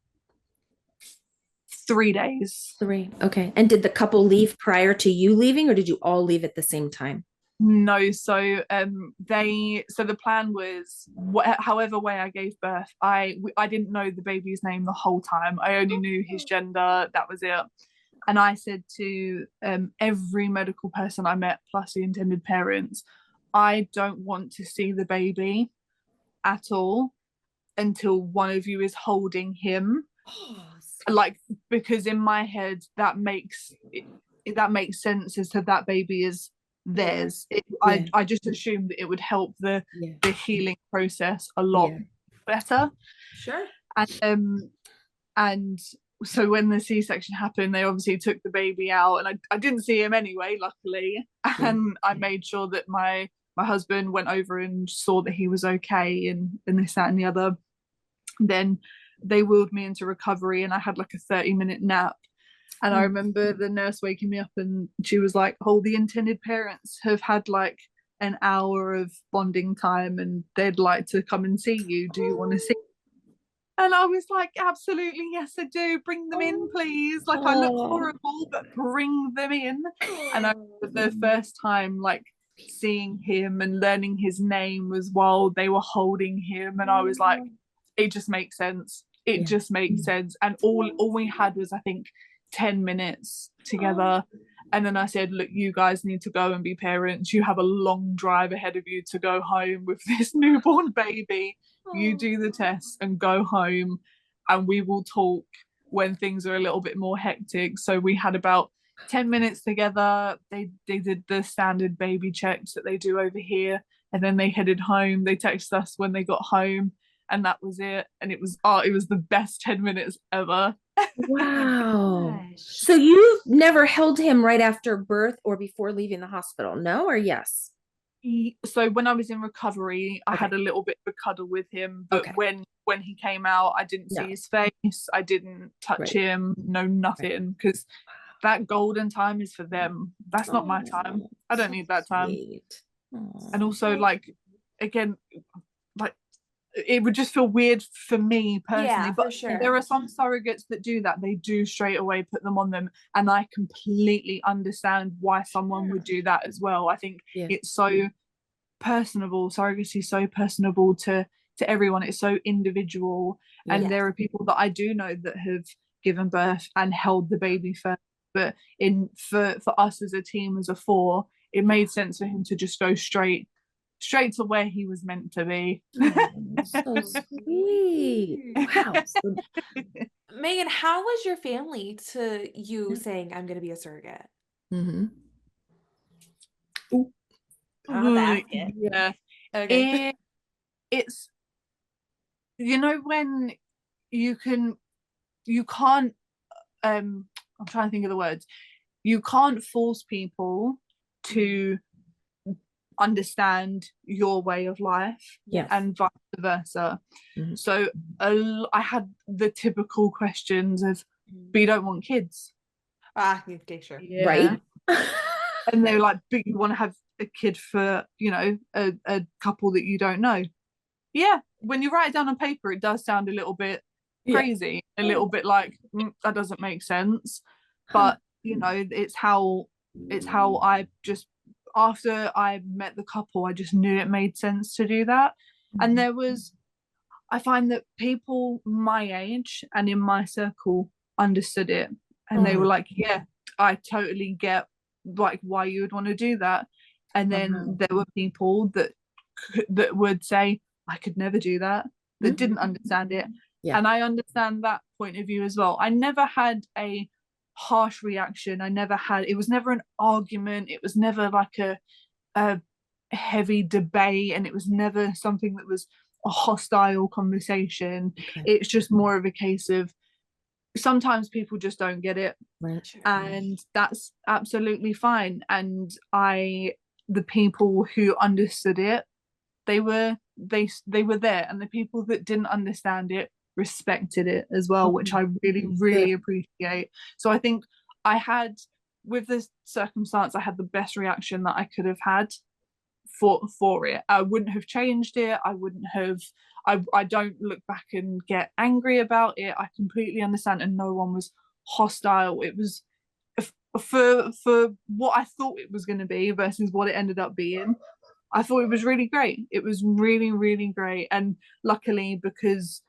3 days. 3. Okay. And did the couple leave prior to you leaving, or did you all leave at the same time? No, so the plan was, however way I gave birth, I didn't know the baby's name the whole time. I only knew his gender, that was it. And I said to every medical person I met, plus the intended parents, I don't want to see the baby at all until one of you is holding him. Like, because in my head that makes sense, as to that baby is theirs. I just assumed that it would help the healing process a lot better. Sure. And so when the C-section happened, they obviously took the baby out, and I didn't see him anyway, luckily. And I made sure that my husband went over and saw that he was okay, and this, that, and the other. Then they wheeled me into recovery, and I had like a 30-minute nap. And I remember the nurse waking me up, and she was like, oh, the intended parents have had like an hour of bonding time, and they'd like to come and see you. Do you want to see? And I was like, absolutely, yes, I do. Bring them in, please. Like, I look horrible, but bring them in. And I remember the first time, like, seeing him and learning his name was while they were holding him. And I was like, it just makes sense. It just makes sense. And all we had was, I think, 10 minutes together. And then I said, look, you guys need to go and be parents. You have a long drive ahead of you to go home with this newborn baby. You do the test and go home, and we will talk when things are a little bit more hectic. So we had about 10 minutes together. They did the standard baby checks that they do over here, and then they headed home. They texted us when they got home, and that was it. And it was the best 10 minutes ever. Wow. So you never held him right after birth or before leaving the hospital, no, or yes? So when I was in recovery, I had a little bit of a cuddle with him, but when he came out, I didn't see his face, I didn't touch him, nothing, because that golden time is for them. That's not my time. I don't need that time. And also, like, again, like, it would just feel weird for me personally, but there are some surrogates that do that. They do straight away put them on them, and I completely understand why someone would do that as well. I think it's so personable. Surrogacy is so personable to everyone. It's so individual, and there are people that I do know that have given birth and held the baby first, but for us as a team, as a 4, it made sense for him to just go straight to where he was meant to be. So sweet. Wow. Megan, how was your family to you saying, I'm going to be a surrogate? Yeah. Okay. It's, when you can't, I'm trying to think of the words. You can't force people to understand your way of life, and vice versa. So I had the typical questions of, but you don't want kids? Okay, sure. Yeah. Right. And they were like, but you want to have a kid for, you know, a couple that you don't know. Yeah, when you write it down on paper, it does sound a little bit crazy, a little bit like that doesn't make sense. But you know, it's how I just, after I met the couple, I just knew it made sense to do that. And I find that people my age and in my circle understood it, and they were like, yeah, I totally get like why you would want to do that. And then there were people that would say, I could never do that, that didn't understand it. And I understand that point of view as well. I never had a harsh reaction. It was never an argument. It was never like a heavy debate, and it was never something that was a hostile conversation. It's just more of a case of sometimes people just don't get it, and that's absolutely fine. And the people who understood it, they were there, and the people that didn't understand it respected it as well, which I really appreciate. So I think with this circumstance, I had the best reaction that I could have had for it. I wouldn't have changed it. I don't look back and get angry about it. I completely understand, and no one was hostile. It was for what I thought it was going to be versus what it ended up being. I thought it was really great. It was really, really great. And luckily, because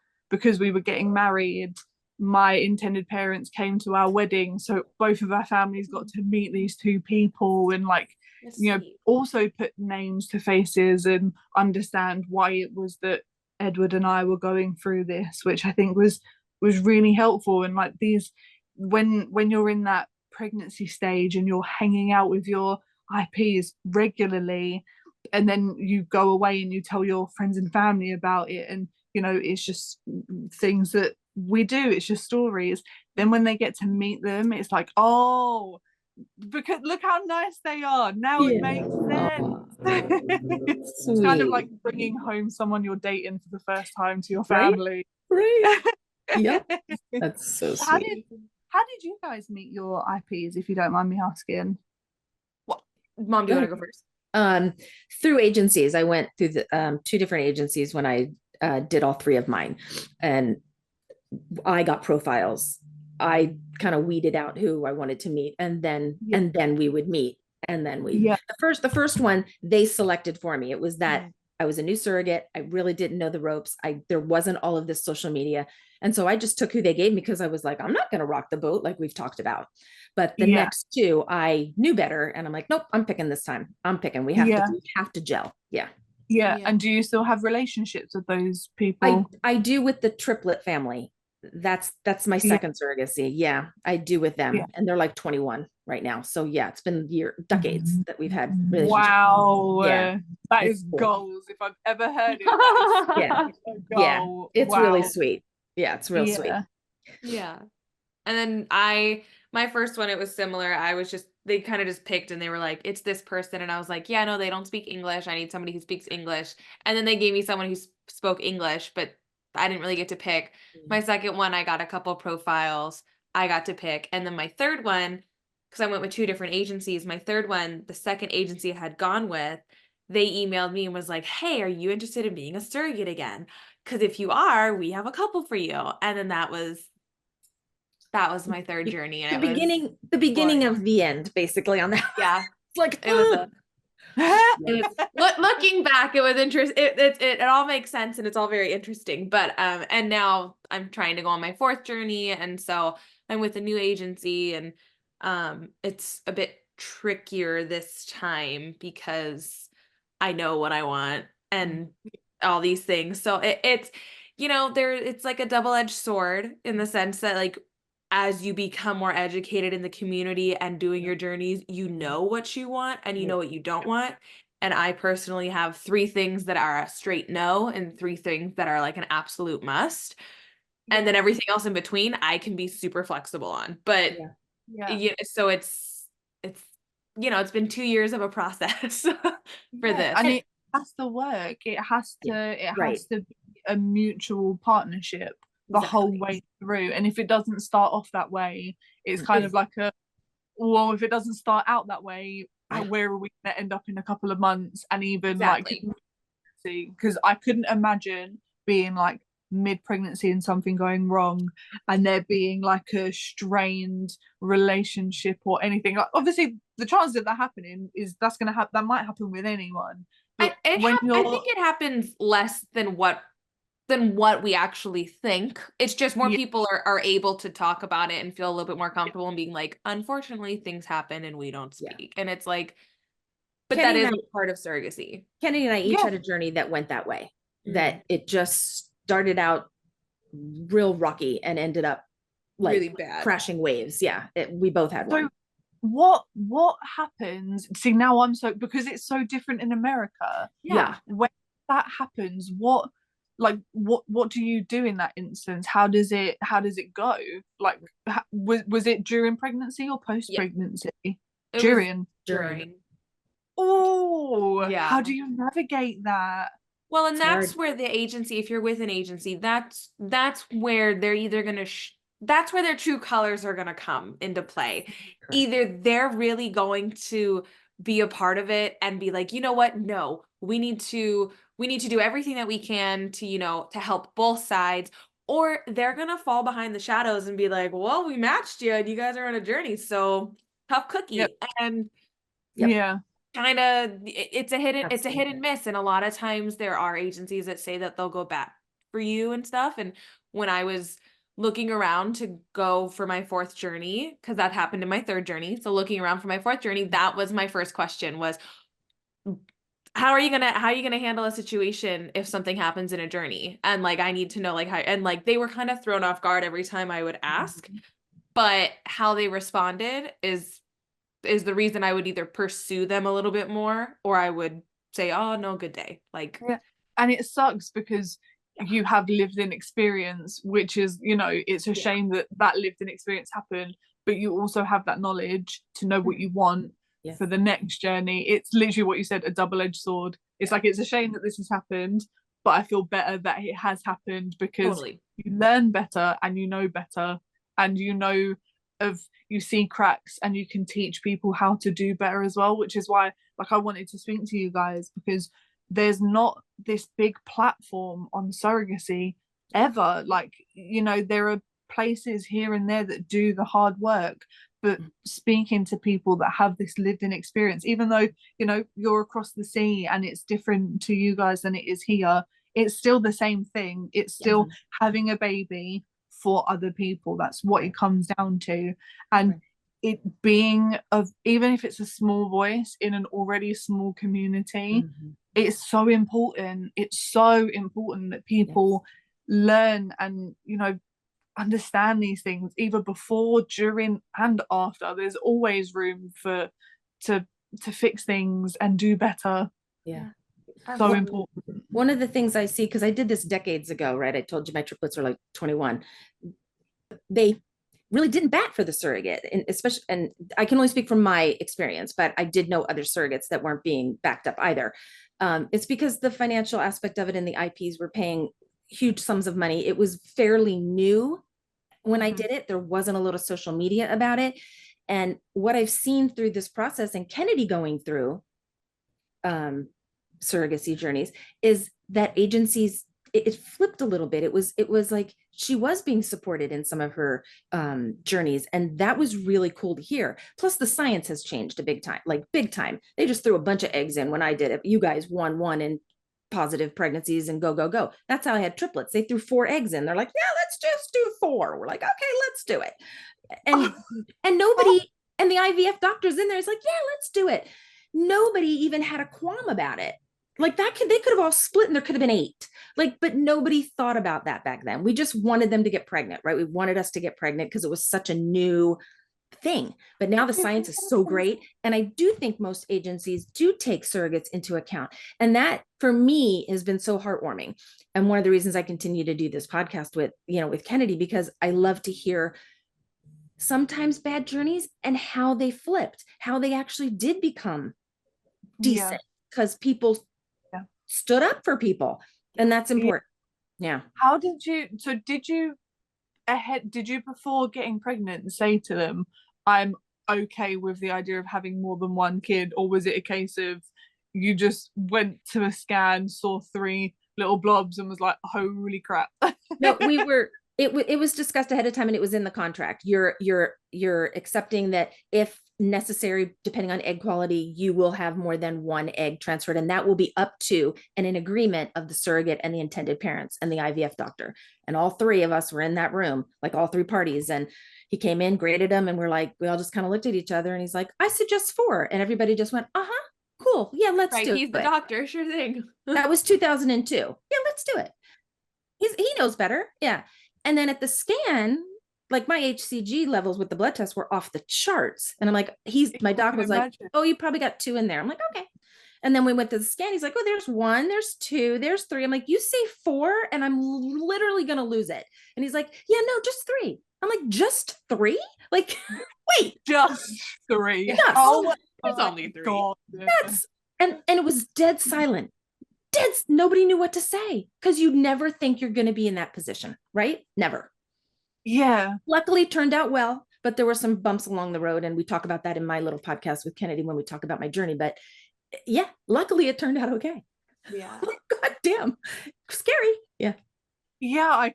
we were getting married, my intended parents came to our wedding, so both of our families got to meet these two people, and like, you know, also put names to faces and understand why it was that Edward and I were going through this, which I think was really helpful. And like these, when you're in that pregnancy stage and you're hanging out with your IPs regularly, and then you go away and you tell your friends and family about it, and you know, it's just things that we do, it's just stories. Then when they get to meet them, it's like, oh, because look how nice they are now, it makes sense. It's kind of like bringing home someone you're dating for the first time to your family, right? Yeah, that's so sweet. How did you guys meet your IPs, if you don't mind me asking? Well, Mom, do you want to go first? Through agencies. I went through the 2 different agencies when I did all 3 of mine, and I got profiles. I kind of weeded out who I wanted to meet, and then we would meet, and then the first one they selected for me. It was that I was a new surrogate. I really didn't know the ropes. There wasn't all of this social media, and so I just took who they gave me, because I was like, I'm not going to rock the boat like we've talked about. But the next 2, I knew better, and I'm like, nope, I'm picking this time. I'm picking. We have to gel. Yeah. And do you still have relationships with those people? I do with the triplet family. That's my second surrogacy. Yeah, I do with them, and they're like 21 right now. So yeah, it's been decades that we've had relationships. Wow, that is cool. Goals. If I've ever heard it, that is it's really sweet. Yeah, it's real sweet. Yeah, and then my first one, it was similar. They kind of just picked, and they were like, it's this person, and I was like, yeah, no, they don't speak English. I need somebody who speaks English. And then they gave me someone who spoke English, but I didn't really get to pick. My second one, I got a couple profiles. I got to pick. And then my third one, because I went with 2 different agencies, my third one, the second agency I had gone with, they emailed me and was like, hey, are you interested in being a surrogate again? Because if you are, we have a couple for you. And then that was my third journey. And the beginning of the end, basically, on that. Yeah. It's like, it was looking back, it was interesting. It all makes sense, and it's all very interesting. But and now I'm trying to go on my 4th journey, and so I'm with a new agency, and it's a bit trickier this time because I know what I want and all these things. So it's it's like a double-edged sword in the sense that, like, as you become more educated in the community and doing your journeys, you know what you want and you know what you don't want. And I personally have 3 things that are a straight no and 3 things that are like an absolute must. And then everything else in between, I can be super flexible on. But so it's it's been 2 years of a process for this. And it has to work. It has to be a mutual partnership the whole way through. And if it doesn't start off that way, it's kind of like well, if it doesn't start out that way, where are we going to end up in a couple of months? And even like, because I couldn't imagine being like mid-pregnancy and something going wrong and there being like a strained relationship or anything. Like, obviously the chances of that happening is that's going to happen, that might happen with anyone, but I think it happens less than what we actually think. It's just more people are able to talk about it and feel a little bit more comfortable and being like, unfortunately things happen and we don't speak. And it's like, but Kenny that is part of surrogacy. Kenny and I each had a journey that went that way, that it just started out real rocky and ended up like really bad, crashing waves. We both had one. What happens? See, now I'm so, because it's so different in America. When that happens, what do you do in that instance? How does it go? Like, was it during pregnancy or post pregnancy? During. Oh, how do you navigate that? Well, and that's where the agency, if you're with an agency, that's where they're either going to that's where their true colors are going to come into play. Correct. Either they're really going to be a part of it and be like, you know what? No, we need to do everything that we can to, you know, to help both sides, or they're going to fall behind the shadows and be like, well, we matched you and you guys are on a journey. So tough cookie. And kind of, it's a hit and miss. And a lot of times there are agencies that say that they'll go back for you and stuff. And when I was looking around to go for my fourth journey, because that happened in my third journey. So looking around for my fourth journey, that was my first question was, how are you gonna handle a situation if something happens in a journey? And like, I need to know like how, and like they were kind of thrown off guard every time I would ask, but how they responded is the reason I would either pursue them a little bit more, or I would say, oh no, good day. Like, and it sucks because you have lived in experience, which is, you know, it's a shame that lived in experience happened, but you also have that knowledge to know what you want for the next journey. It's literally what you said, a double-edged sword. It's like, it's a shame that this has happened, but I feel better that it has happened, because you learn better and you know better, and you know you see cracks and you can teach people how to do better as well, which is why like I wanted to speak to you guys, because there's not this big platform on surrogacy ever. Like, you know, there are places here and there that do the hard work, but speaking to people that have this lived in experience, even though, you know, you're across the sea and it's different to you guys than it is here, it's still the same thing. It's still having a baby for other people. That's what it comes down to. And it being even if it's a small voice in an already small community, it's so important. It's so important that people learn and, you know, understand these things either before, during, and after. There's always room to fix things and do better. So important. One of the things I see, because I did this decades ago, right? I told you my triplets are like 21. They really didn't bat for the surrogate, and especially, and I can only speak from my experience, but I did know other surrogates that weren't being backed up either. It's because the financial aspect of it and the IPs were paying huge sums of money. It was fairly new when I did it. There wasn't a lot of social media about it. And what I've seen through this process, and Kennedy going through surrogacy journeys, is that agencies, it flipped a little bit. It was like she was being supported in some of her journeys, and that was really cool to hear. Plus the science has changed big time. They just threw a bunch of eggs in when I did it. You guys won one in positive pregnancies and go. That's how I had triplets. They threw 4 eggs in. They're like, yeah, let's just do 4. We're like, okay, let's do it. And nobody, and the IVF doctor's in there, is like, yeah, let's do it. Nobody even had a qualm about it. Like they could have all split and there could have been 8. Like, but nobody thought about that back then. We just wanted them to get pregnant, right? We wanted us to get pregnant because it was such a new thing. But now the science is so great. And I do think most agencies do take surrogates into account. And that for me has been so heartwarming. And one of the reasons I continue to do this podcast with Kennedy, because I love to hear sometimes bad journeys and how they flipped, how they actually did become decent, because people stood up for people, and that's important. How did you before getting pregnant say to them, I'm okay with the idea of having more than one kid, or was it a case of you just went to a scan, saw 3 little blobs and was like, holy crap? No, it was discussed ahead of time and it was in the contract. You're accepting that if necessary, depending on egg quality, you will have more than one egg transferred, and that will be up to and in agreement of the surrogate and the intended parents and the IVF doctor. And all 3 of us were in that room, like all 3 parties. And he came in, graded them, and we all just kind of looked at each other, and he's like, I suggest 4. And everybody just went, uh-huh, cool. Yeah, let's do it. He's the doctor, sure thing. That was 2002. Yeah, let's do it. He knows better. Yeah. And then at the scan, like my HCG levels with the blood test were off the charts. And I'm like, my doc was like, oh, you probably got 2 in there. I'm like, okay. And then we went to the scan. He's like, oh, there's 1, there's 2, there's 3. I'm like, you say 4 and I'm literally going to lose it. And he's like, yeah, no, just 3. I'm like, just 3? Like, wait. Just 3. Yes. Oh, it's only 3. God. And it was dead silent. Nobody knew what to say, because you never think you're going to be in that position, right? Never. Yeah. Luckily it turned out well, but there were some bumps along the road, and we talk about that in my little podcast with Kennedy when we talk about my journey. But yeah, luckily it turned out okay. Yeah. God damn, scary. Yeah. Yeah,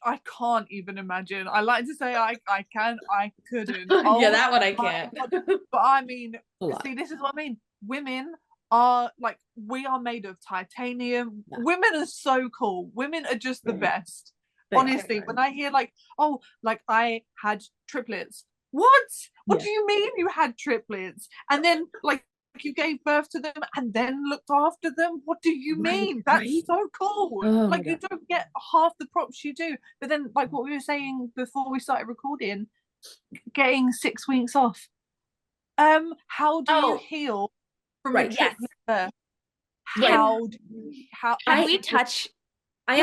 I can't even imagine. I like to say I can, I couldn't. Yeah, that one I can't. But I mean, see, this is what I mean. Women are like, we are made of titanium. Yeah. Women are so cool. Women are just the best. Honestly, when I hear like, oh, like I had triplets. What do you mean you had triplets? And then like you gave birth to them and then looked after them? What do you mean? That's so cool. Like you don't get half the props you do. But then like what we were saying before we started recording, getting 6 weeks off. How do you heal from a triplet birth? How can we touch on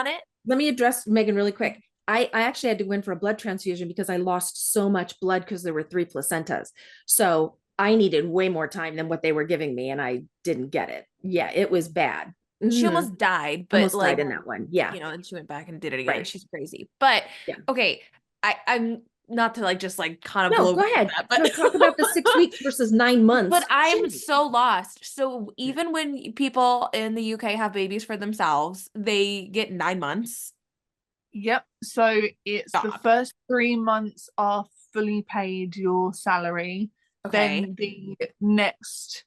it? Let me address Megan really quick. I actually had to go in for a blood transfusion because I lost so much blood because there were 3 placentas. So I needed way more time than what they were giving me, and I didn't get it. Yeah, it was bad. She almost died, but almost like died in that one. Yeah. And she went back and did it again. Right. She's crazy. But okay, I'm not to like just like kind of blow. Go ahead. That, but talk about the 6 weeks versus 9 months. But I'm so lost. So even when people in the UK have babies for themselves, they get 9 months. Yep. So it's the first 3 months are fully paid your salary. Okay. Then the next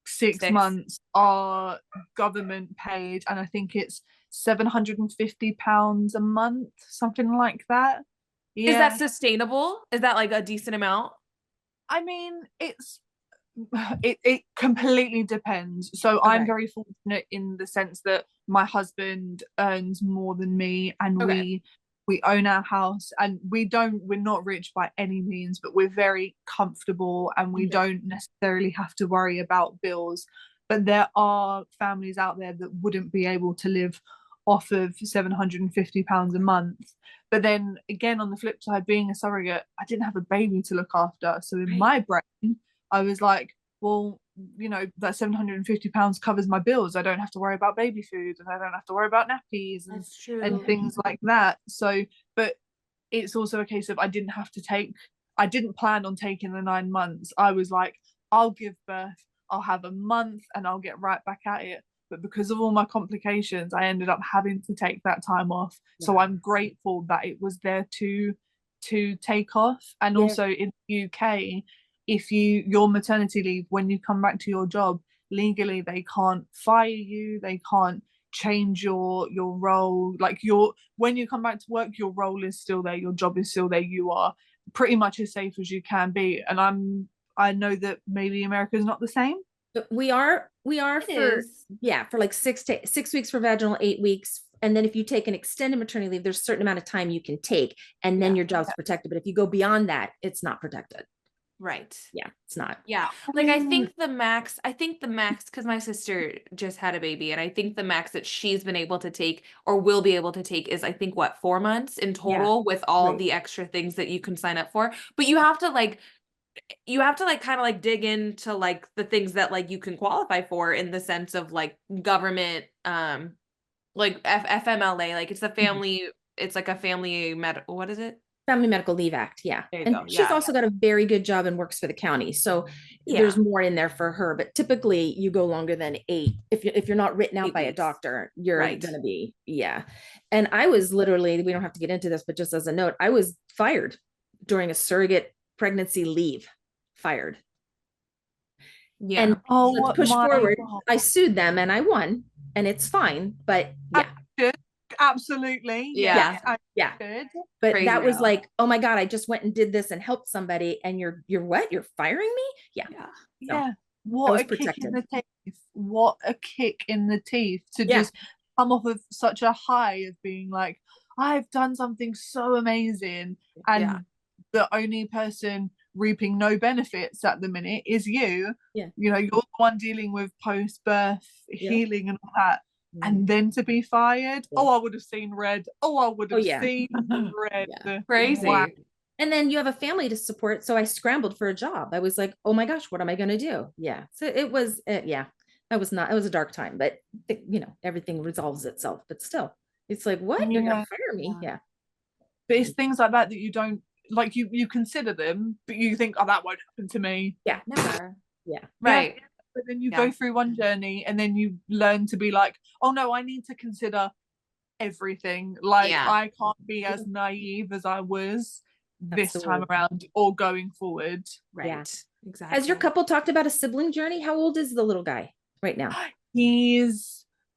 6 months are government paid, and I think it's £750 a month, something like that. Yeah. Is that sustainable? Is that like a decent amount? I mean, it completely depends. So I'm very fortunate in the sense that my husband earns more than me, and we own our house, and we're not rich by any means, but we're very comfortable, and we don't necessarily have to worry about bills. But there are families out there that wouldn't be able to live off of £750 a month. But then again, on the flip side, being a surrogate, I didn't have a baby to look after. So in my brain, I was like, well, you know, that £750 covers my bills. I don't have to worry about baby food, and I don't have to worry about nappies and things like that. So, but it's also a case of I didn't plan on taking the 9 months. I was like, I'll give birth, I'll have a month, and I'll get right back at it. But because of all my complications, I ended up having to take that time off. So I'm grateful that it was there to take off. And also in the UK, if your maternity leave, when you come back to your job, legally they can't fire you, they can't change your role. Like when you come back to work, your role is still there, your job is still there, you are pretty much as safe as you can be. And I know that maybe America is not the same. We are for like 6 weeks for vaginal, 8 weeks. And then if you take an extended maternity leave, there's a certain amount of time you can take, and then your job's protected. But if you go beyond that, it's not protected. Right. Yeah, it's not. Yeah. Like I think the max, because my sister just had a baby, and I think the max that she's been able to take or will be able to take is 4 months in total with all the extra things that you can sign up for. But you have to kind of dig into like the things that like you can qualify for, in the sense of like government, like FMLA, like it's a family, it's like a family what is it? Family Medical Leave Act, yeah. And she's also got a very good job and works for the county. So there's more in there for her. But typically you go longer than 8. If you're not written out by a doctor, you're gonna be, And I was literally, we don't have to get into this, but just as a note, I was fired during a surrogate pregnancy leave. Fired. Yeah. And let's push forward. God. I sued them and I won, and it's fine. But yeah. Absolutely. Yeah. But crazy that was like, oh my God, I just went and did this and helped somebody, and you're what? You're firing me? Yeah. What a kick in the teeth. What a kick in the teeth to just come off of such a high of being like, I've done something so amazing, and the only person reaping no benefits at the minute is you. You know, you're the one dealing with post-birth healing and all that. And then to be fired, I would have seen red. I would have seen red. Crazy. Wow. And then you have a family to support. So I scrambled for a job. I was like, oh my gosh, what am I going to do? So it was, it was a dark time, but everything resolves itself. But still, it's like, what? You're going to fire me? Yeah. But it's things like that you don't, like, you consider them, but you think, oh, that won't happen to me. Yeah. Never. Yeah. Right. But then you go through one journey and then you learn to be like, oh no, I need to consider everything. Like I can't be as naive as I was this time around or going forward. Exactly. Has your couple talked about a sibling journey? How old is the little guy right now?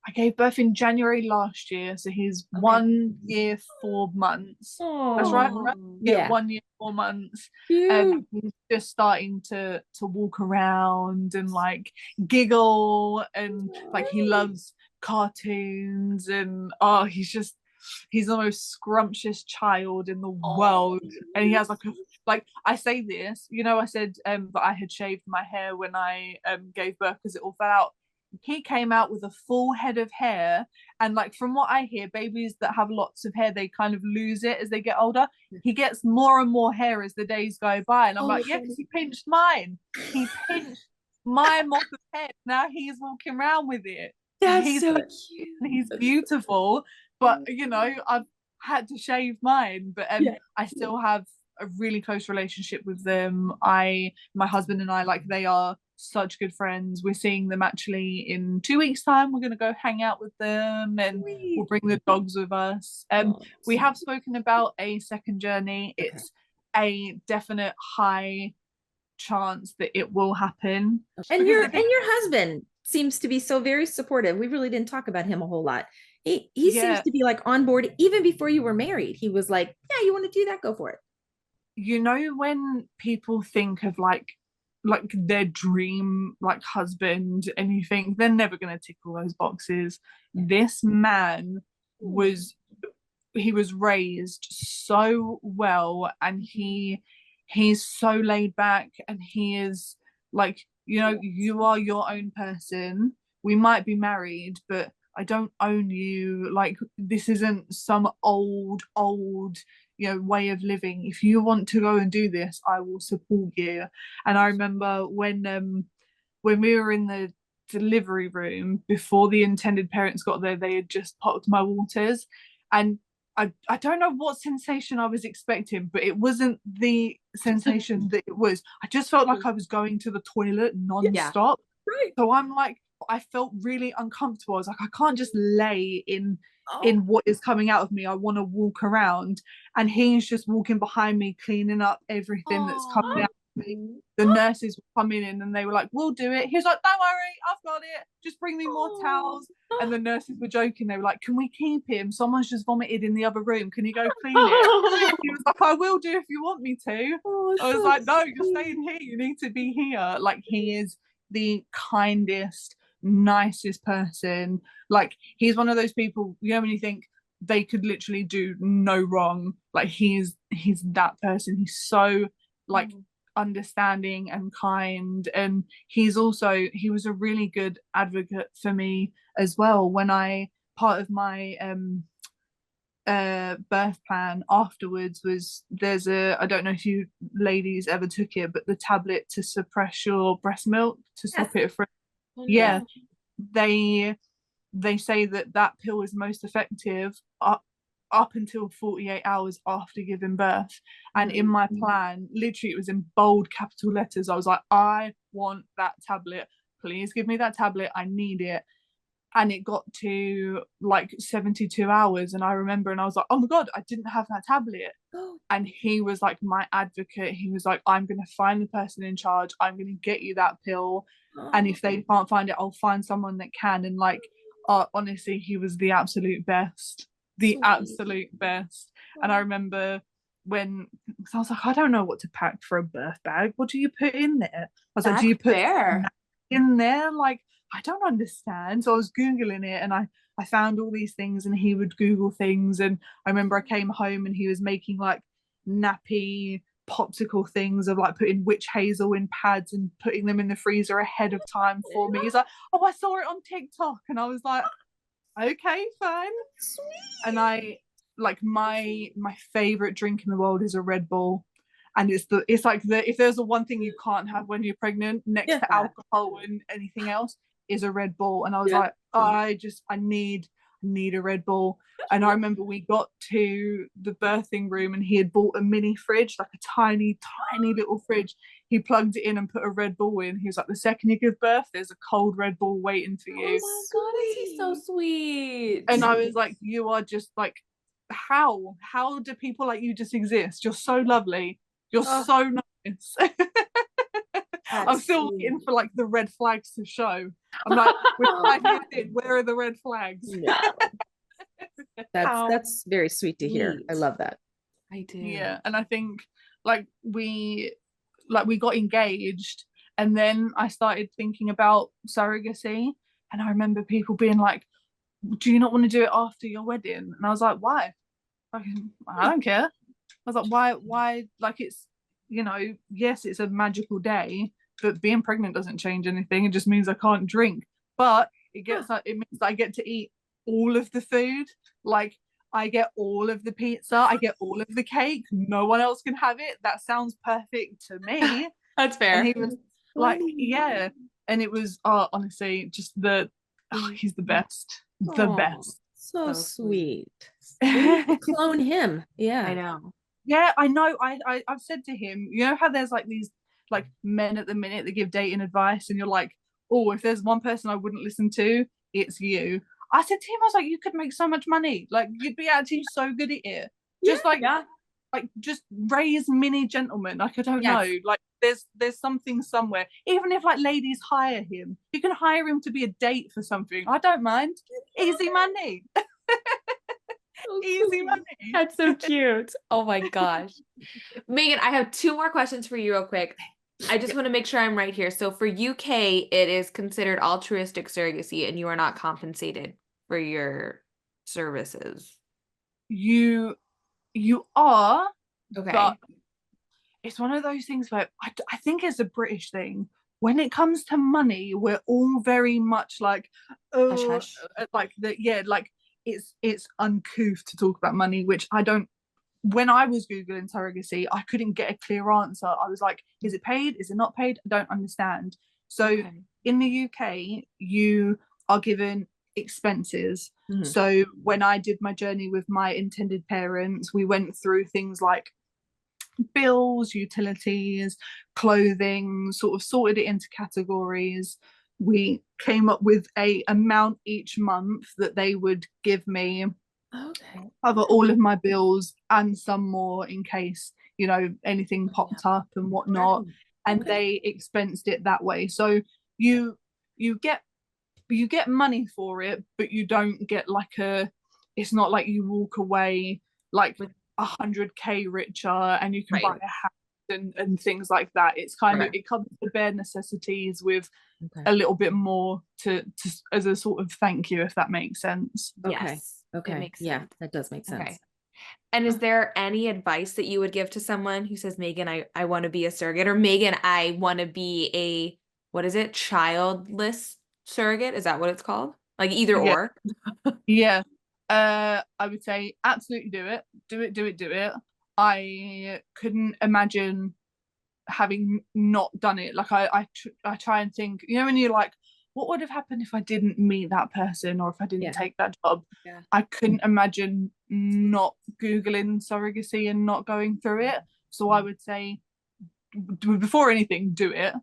I gave birth in January last year, so he's 1 year 4 months. That's right? 1 year 4 months. He's just starting to walk around and like giggle, and like he loves cartoons, and he's the most scrumptious child in the world. And he has like I say this, I said that I had shaved my hair when I gave birth because it all fell out. He came out with a full head of hair, and like from what I hear, babies that have lots of hair, they kind of lose it as they get older. He gets more and more hair as the days go by, and I'm like, because he pinched mine. He pinched my mop of hair. Now he's walking around with it. He's so cute. He's beautiful, but I've had to shave mine. But I still have a really close relationship with them. My husband and I, like, they are such good friends. We're seeing them actually in 2 weeks' time. We're going to go hang out with them, and we'll bring the dogs with us. We have spoken about a second journey. It's a definite high chance that it will happen. And your husband seems to be so very supportive. We really didn't talk about him a whole lot. He seems to be like on board even before you were married. He was like, yeah, you want to do that, go for it. When people think of like their dream like husband, and you think they're never going to tick all those boxes, this man was raised so well, and he's so laid back, and he is like, you are your own person. We might be married, but I don't own you. Like, this isn't some old way of living. If you want to go and do this, I will support you. And I remember when we were in the delivery room before the intended parents got there, they had just popped my waters, and I don't know what sensation I was expecting, but it wasn't the sensation that it was. I just felt like I was going to the toilet non-stop. Right. So I'm like, I felt really uncomfortable. I was like, I can't just lay in what is coming out of me. I want to walk around. And he's just walking behind me, cleaning up everything that's coming out of me. The nurses were coming in and they were like, we'll do it. He was like, don't worry, I've got it. Just bring me more towels. And the nurses were joking. They were like, can we keep him? Someone's just vomited in the other room. Can you go clean it? He was like, I will do if you want me to. I was like, no, you're staying here. You need to be here. Like, he is the kindest, nicest person. Like, he's one of those people, when you think they could literally do no wrong, like he's that person. He's so like understanding and kind, and he was a really good advocate for me as well. When part of my birth plan afterwards was, I don't know if you ladies ever took it, but the tablet to suppress your breast milk, to stop it from they say that pill is most effective up until 48 hours after giving birth. And in my plan, literally, it was in bold capital letters. I was like, I want that tablet. Please give me that tablet. I need it. And it got to like 72 hours. And I remember, and I was like, oh my God, I didn't have that tablet. And he was like my advocate. He was like, I'm going to find the person in charge. I'm going to get you that pill. And if they can't find it, I'll find someone that can. And like, honestly, he was the absolute best. The absolute best. And I remember when I was like, I don't know what to pack for a birth bag. What do you put in there? I was like, do you put in there? Like, I don't understand. So I was Googling it, and I found all these things, and he would Google things. And I remember I came home and he was making like nappy popsicle things of like putting witch hazel in pads and putting them in the freezer ahead of time for me. He's like, oh, I saw it on TikTok. And I was like, okay, fine. Sweet. And I like my favorite drink in the world is a Red Bull. And it's like if there's the one thing you can't have when you're pregnant next to alcohol and anything else is a Red Bull. And I was like, I need a Red Bull. And I remember we got to the birthing room and he had bought a mini fridge, like a tiny little fridge. He plugged it in and put a Red Bull in. He was like, the second you give birth, there's a cold Red Bull waiting for you. Oh my God, is he so sweet? And I was like, you are just like, how do people like you just exist? You're so lovely. You're so nice. I'm still waiting for like the red flags to show. I'm like, we're 5 years in, where are the red flags? No. That's very sweet to hear. I love that. I do. Yeah, and I think like we got engaged, and then I started thinking about surrogacy, and I remember people being like, do you not want to do it after your wedding? And I was like, why? Like, I don't care. I was like, why? Like, it's, you know, yes, it's a magical day, but being pregnant doesn't change anything. It just means I can't drink. But it means I get to eat all of the food. Like, I get all of the pizza, I get all of the cake. No one else can have it. That sounds perfect to me. That's fair. And he was like, yeah. And it was honestly just he's the best. The best. So sweet. Clone him. Yeah. I know. Yeah, I know. I've said to him, you know how there's like these like men at the minute that give dating advice, and you're like, oh, if there's one person I wouldn't listen to, it's you. I said to him, I was like, you could make so much money. Like, you'd be actually so good at it. Just like just raise mini gentlemen. Like, I don't know. Like, there's something somewhere. Even if like ladies hire him, you can hire him to be a date for something. I don't mind. Easy money. Easy money. That's so cute. Oh my gosh. Megan, I have 2 more questions for you real quick. I just want to make sure I'm right here. So for UK, it is considered altruistic surrogacy, and you are not compensated for your services. You are, okay, but it's one of those things where I think it's a British thing. When it comes to money, we're all very much like, hush, hush. Like like it's uncouth to talk about money, which I don't. When I was Googling surrogacy, I couldn't get a clear answer. I was like, is it paid? Is it not paid? I don't understand. So in the UK, you are given expenses. So when I did my journey with my intended parents, we went through things like bills, utilities, clothing, sort of sorted it into categories. We came up with a amount each month that they would give me, cover all of my bills and some more in case, you know, anything popped up and whatnot. And they expensed it that way. So you get money for it, but you don't get like it's not like you walk away like 100k richer and you can buy a house and things like that. It's kind of, it covers the bare necessities with a little bit more to as a sort of thank you, if that makes sense. Yes. Okay. Yeah, that does make sense. Okay. And is there any advice that you would give to someone who says, Megan, I want to be a surrogate, or Megan, I want to be a, what is it? Childless surrogate? Is that what it's called? Like either or? Yeah. I would say absolutely do it. Do it. I couldn't imagine having not done it. Like I try and think, you know, when you're like, what would have happened if I didn't meet that person, or if I didn't take that job? Yeah. I couldn't imagine not Googling surrogacy and not going through it. So I would say, before anything, do it,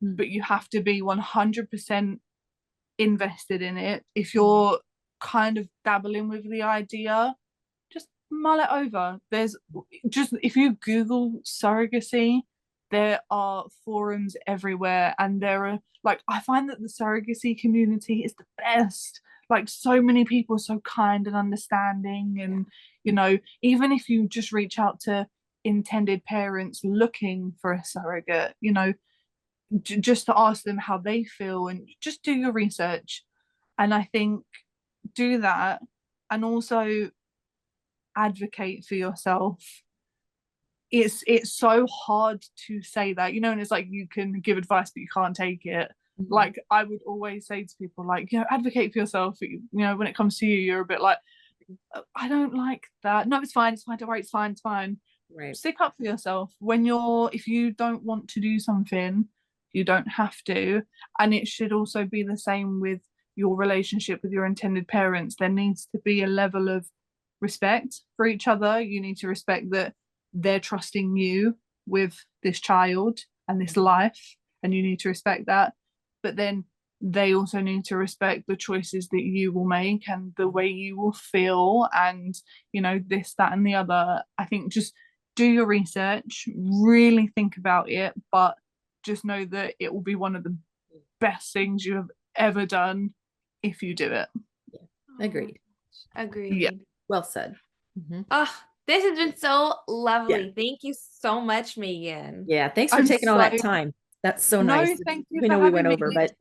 but you have to be 100% invested in it. If you're kind of dabbling with the idea, just mull it over. There's just, if you Google surrogacy, there are forums everywhere, and there are, like, I find that the surrogacy community is the best. Like, so many people are so kind and understanding, and you know, even if you just reach out to intended parents looking for a surrogate, you know, just to ask them how they feel, and just do your research. And I think do that, and also advocate for yourself. It's so hard to say that, you know, and it's like, you can give advice but you can't take it. Like, I would always say to people, like, you know, advocate for yourself. You know, when it comes to you, you're a bit like, I don't like that. No, it's fine, don't worry, it's fine. Right. Stick up for yourself. If you don't want to do something, you don't have to. And it should also be the same with your relationship with your intended parents. There needs to be a level of respect for each other. You need to respect that they're trusting you with this child and this life, and you need to respect that. But then they also need to respect the choices that you will make and the way you will feel, and, you know, this, that, and the other. I think just do your research, really think about it, but just know that it will be one of the best things you have ever done if you do it. Agreed. Yeah. Well said. Oh, this has been so lovely. Thank you so much, Megan. Yeah, thanks for taking all that time. That's so nice. Thank you. We know we went over, but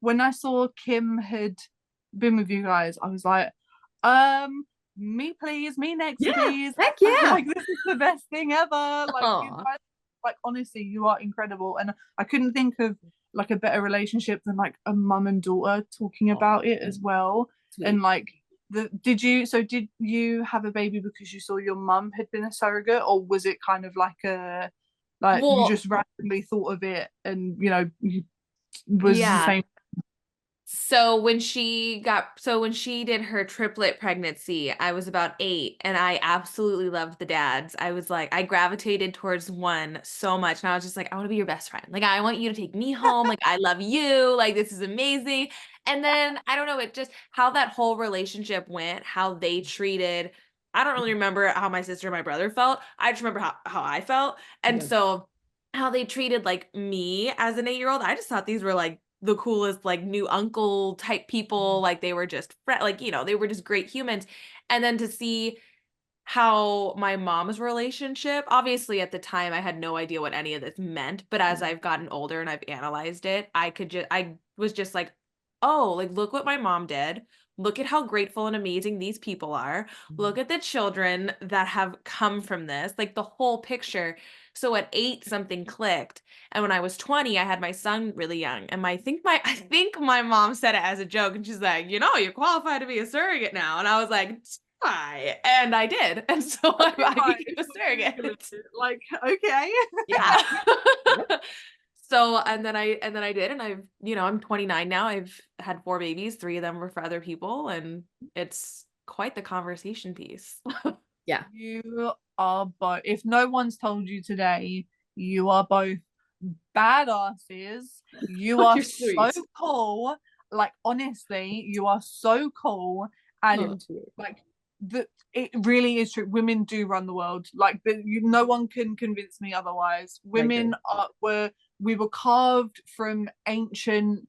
when I saw Kim had been with you guys, I was like, me please, me next, please. Heck yeah. Like, this is the best thing ever. Like, you guys, like, honestly, you are incredible. And I couldn't think of like a better relationship than like a mum and daughter talking about it as well. Sweet. And like, did you have a baby because you saw your mum had been a surrogate, or was it kind of like a, like, you just randomly thought of it and, you know, was the same? So when she did her triplet pregnancy, I was about 8, and I absolutely loved the dads. I was like, I gravitated towards one so much, and I was just like, I want to be your best friend. Like, I want you to take me home. Like, I love you. Like, this is amazing. And then, I don't know, it just, how that whole relationship went, how they treated, I don't really remember how my sister and my brother felt. I just remember how I felt. And so how they treated like me as an 8-year-old, I just thought these were like the coolest, like, new uncle type people. Like, they were just like, you know, they were just great humans. And then to see how my mom's relationship, obviously at the time I had no idea what any of this meant, but as I've gotten older and I've analyzed it, I was just like, oh, like, look what my mom did. Look at how grateful and amazing these people are. Look at the children that have come from this, like, the whole picture. So at 8, something clicked. And when I was 20, I had my son really young. And I think my mom said it as a joke. And she's like, you know, you're qualified to be a surrogate now. And I was like, hi. And I did. And so I became a surrogate. Like, okay. Yeah. So, and then I did, and I've, you know, I'm 29 now. I've had 4 babies. 3 of them were for other people. And it's quite the conversation piece. Yeah. You are both, if no one's told you today, you are both badasses. You are so cool. Like, honestly, you are so cool. And like, it really is true. Women do run the world. Like, no one can convince me otherwise. Women we were carved from ancient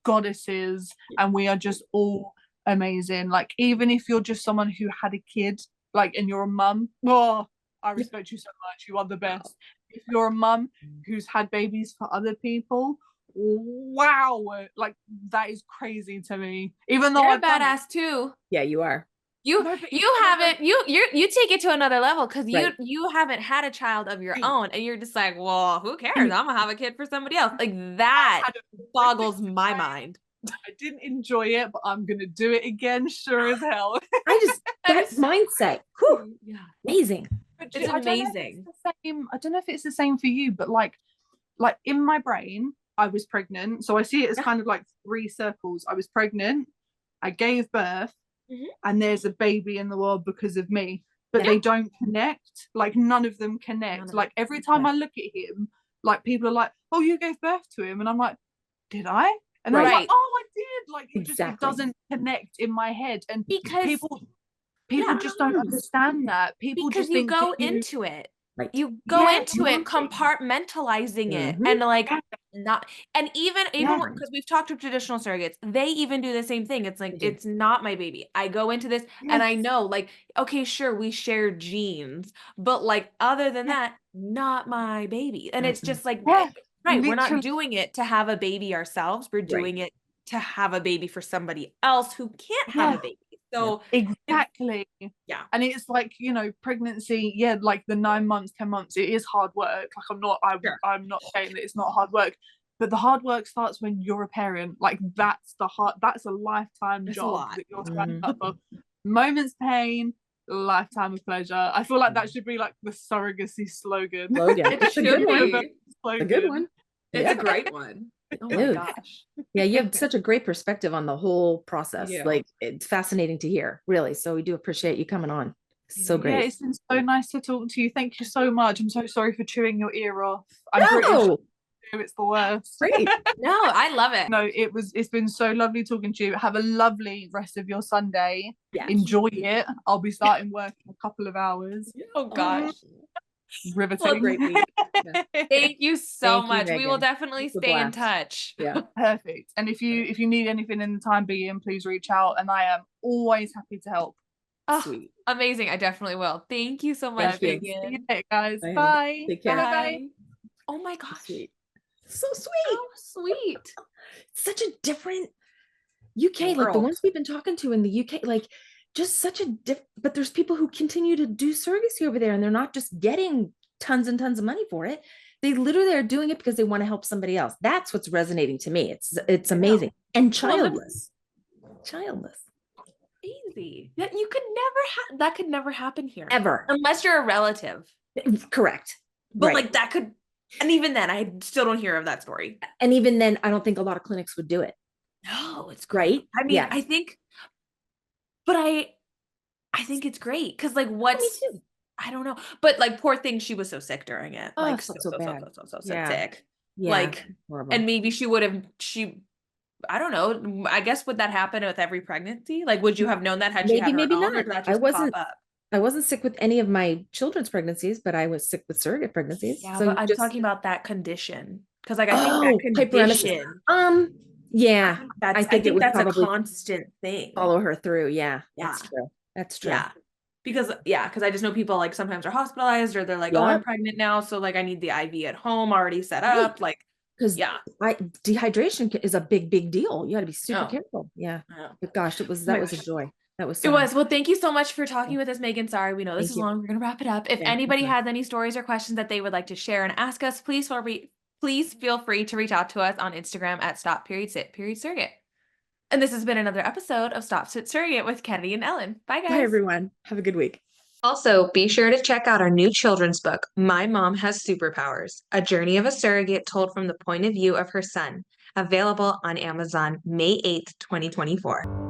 goddesses, and we are just all amazing. Like, even if you're just someone who had a kid, like, and you're a mum, I respect you so much. You are the best. If you're a mum who's had babies for other people, wow, like, that is crazy to me. Even though I'm badass too. Yeah, you are. You take it to another level, because you haven't had a child of your own, and you're just like, well, who cares? I'm gonna have a kid for somebody else. Like, that boggles my mind. I didn't enjoy it, but I'm gonna do it again, sure as hell. That mindset, amazing. It's amazing. I don't know if it's the same for you, but like in my brain, I was pregnant. So I see it as kind of like 3 circles. I was pregnant, I gave birth, and there's a baby in the world because of me. But they don't connect. Like none of them connect. Like every time I look at him, like people are like, "Oh, you gave birth to him," and I'm like, "Did I?" And I'm like, "Oh, I did." Like it doesn't connect in my head, and because people just don't understand that. People because just you think go into it. Right. You go into it compartmentalizing it and like not, and even because we've talked to traditional surrogates, they even do the same thing. It's like, it's not my baby. I go into this and I know, like, okay, sure, we share genes, but like other than that, not my baby. And it's just like, right, we're not doing it to have a baby ourselves. We're doing it to have a baby for somebody else who can't have a baby. So exactly. And it's like, you know, pregnancy, like the 9 months, 10 months, it is hard work. Like I'm not saying that it's not hard work, but the hard work starts when you're a parent. Like that's a lifetime job that you're signing up for. Moments pain, lifetime of pleasure. I feel like that should be like the surrogacy slogan. It's a good one. A good one. It's a great one. Oh my gosh. Yeah, you have such a great perspective on the whole process. Like it's fascinating to hear, really. So we do appreciate you coming on. So great. Yeah, it's been so nice to talk to you. Thank you so much. I'm so sorry for chewing your ear off. It's the worst. Great. No, I love it. No, it's been so lovely talking to you. Have a lovely rest of your Sunday. Enjoy it. I'll be starting work in a couple of hours. Oh gosh. Riveting. Well, great week. Thank you so much. You, we will definitely stay in touch. Yeah. Perfect. And if you need anything in the time being, please reach out, and I am always happy to help. Oh, sweet. Amazing. I definitely will. Thank you so much, Megan. See you later, guys. Bye. Take care. Bye. Oh my gosh. So sweet. So sweet. Such a different UK, like the ones we've been talking to in the UK, like just such a but there's people who continue to do surrogacy over there, and they're not just getting tons and tons of money for it. They literally are doing it because they want to help somebody else. That's what's resonating to me. It's amazing. And childless. Easy. That you could never that could never happen here. Ever. Unless you're a relative. Correct. But like that could, and even then I still don't hear of that story. And even then I don't think a lot of clinics would do it. No, it's great. I mean, I think, but I think it's great because like I don't know, but like poor thing, she was so sick during it. Like so sick. Yeah. Like, horrible. And maybe she would have I don't know. I guess would that happen with every pregnancy? Like, would you have known that had she had her own, not? Or did that just pop up? I wasn't sick with any of my children's pregnancies, but I was sick with surrogate pregnancies. Yeah, so but I'm talking about that condition because, like, I think that condition. Yeah, I think that's a constant thing. Follow her through. Yeah, that's true. Yeah, because I just know people like sometimes are hospitalized or they're like, oh, I'm pregnant now, so like I need the IV at home already set up, like. Because dehydration is a big deal. You got to be super careful. Yeah. But gosh, that was a joy. That was so nice. Well, thank you so much for talking with us, Megan. Sorry, we know this is long. We're gonna wrap it up. If anybody has any stories or questions that they would like to share and ask us, please feel free to reach out to us on Instagram at Stop.Sit.Surrogate. And this has been another episode of Stop.Sit.Surrogate with Kennedy and Ellen. Bye, guys. Bye, everyone. Have a good week. Also, be sure to check out our new children's book, My Mom Has Superpowers, a journey of a surrogate told from the point of view of her son, available on Amazon May 8th, 2024.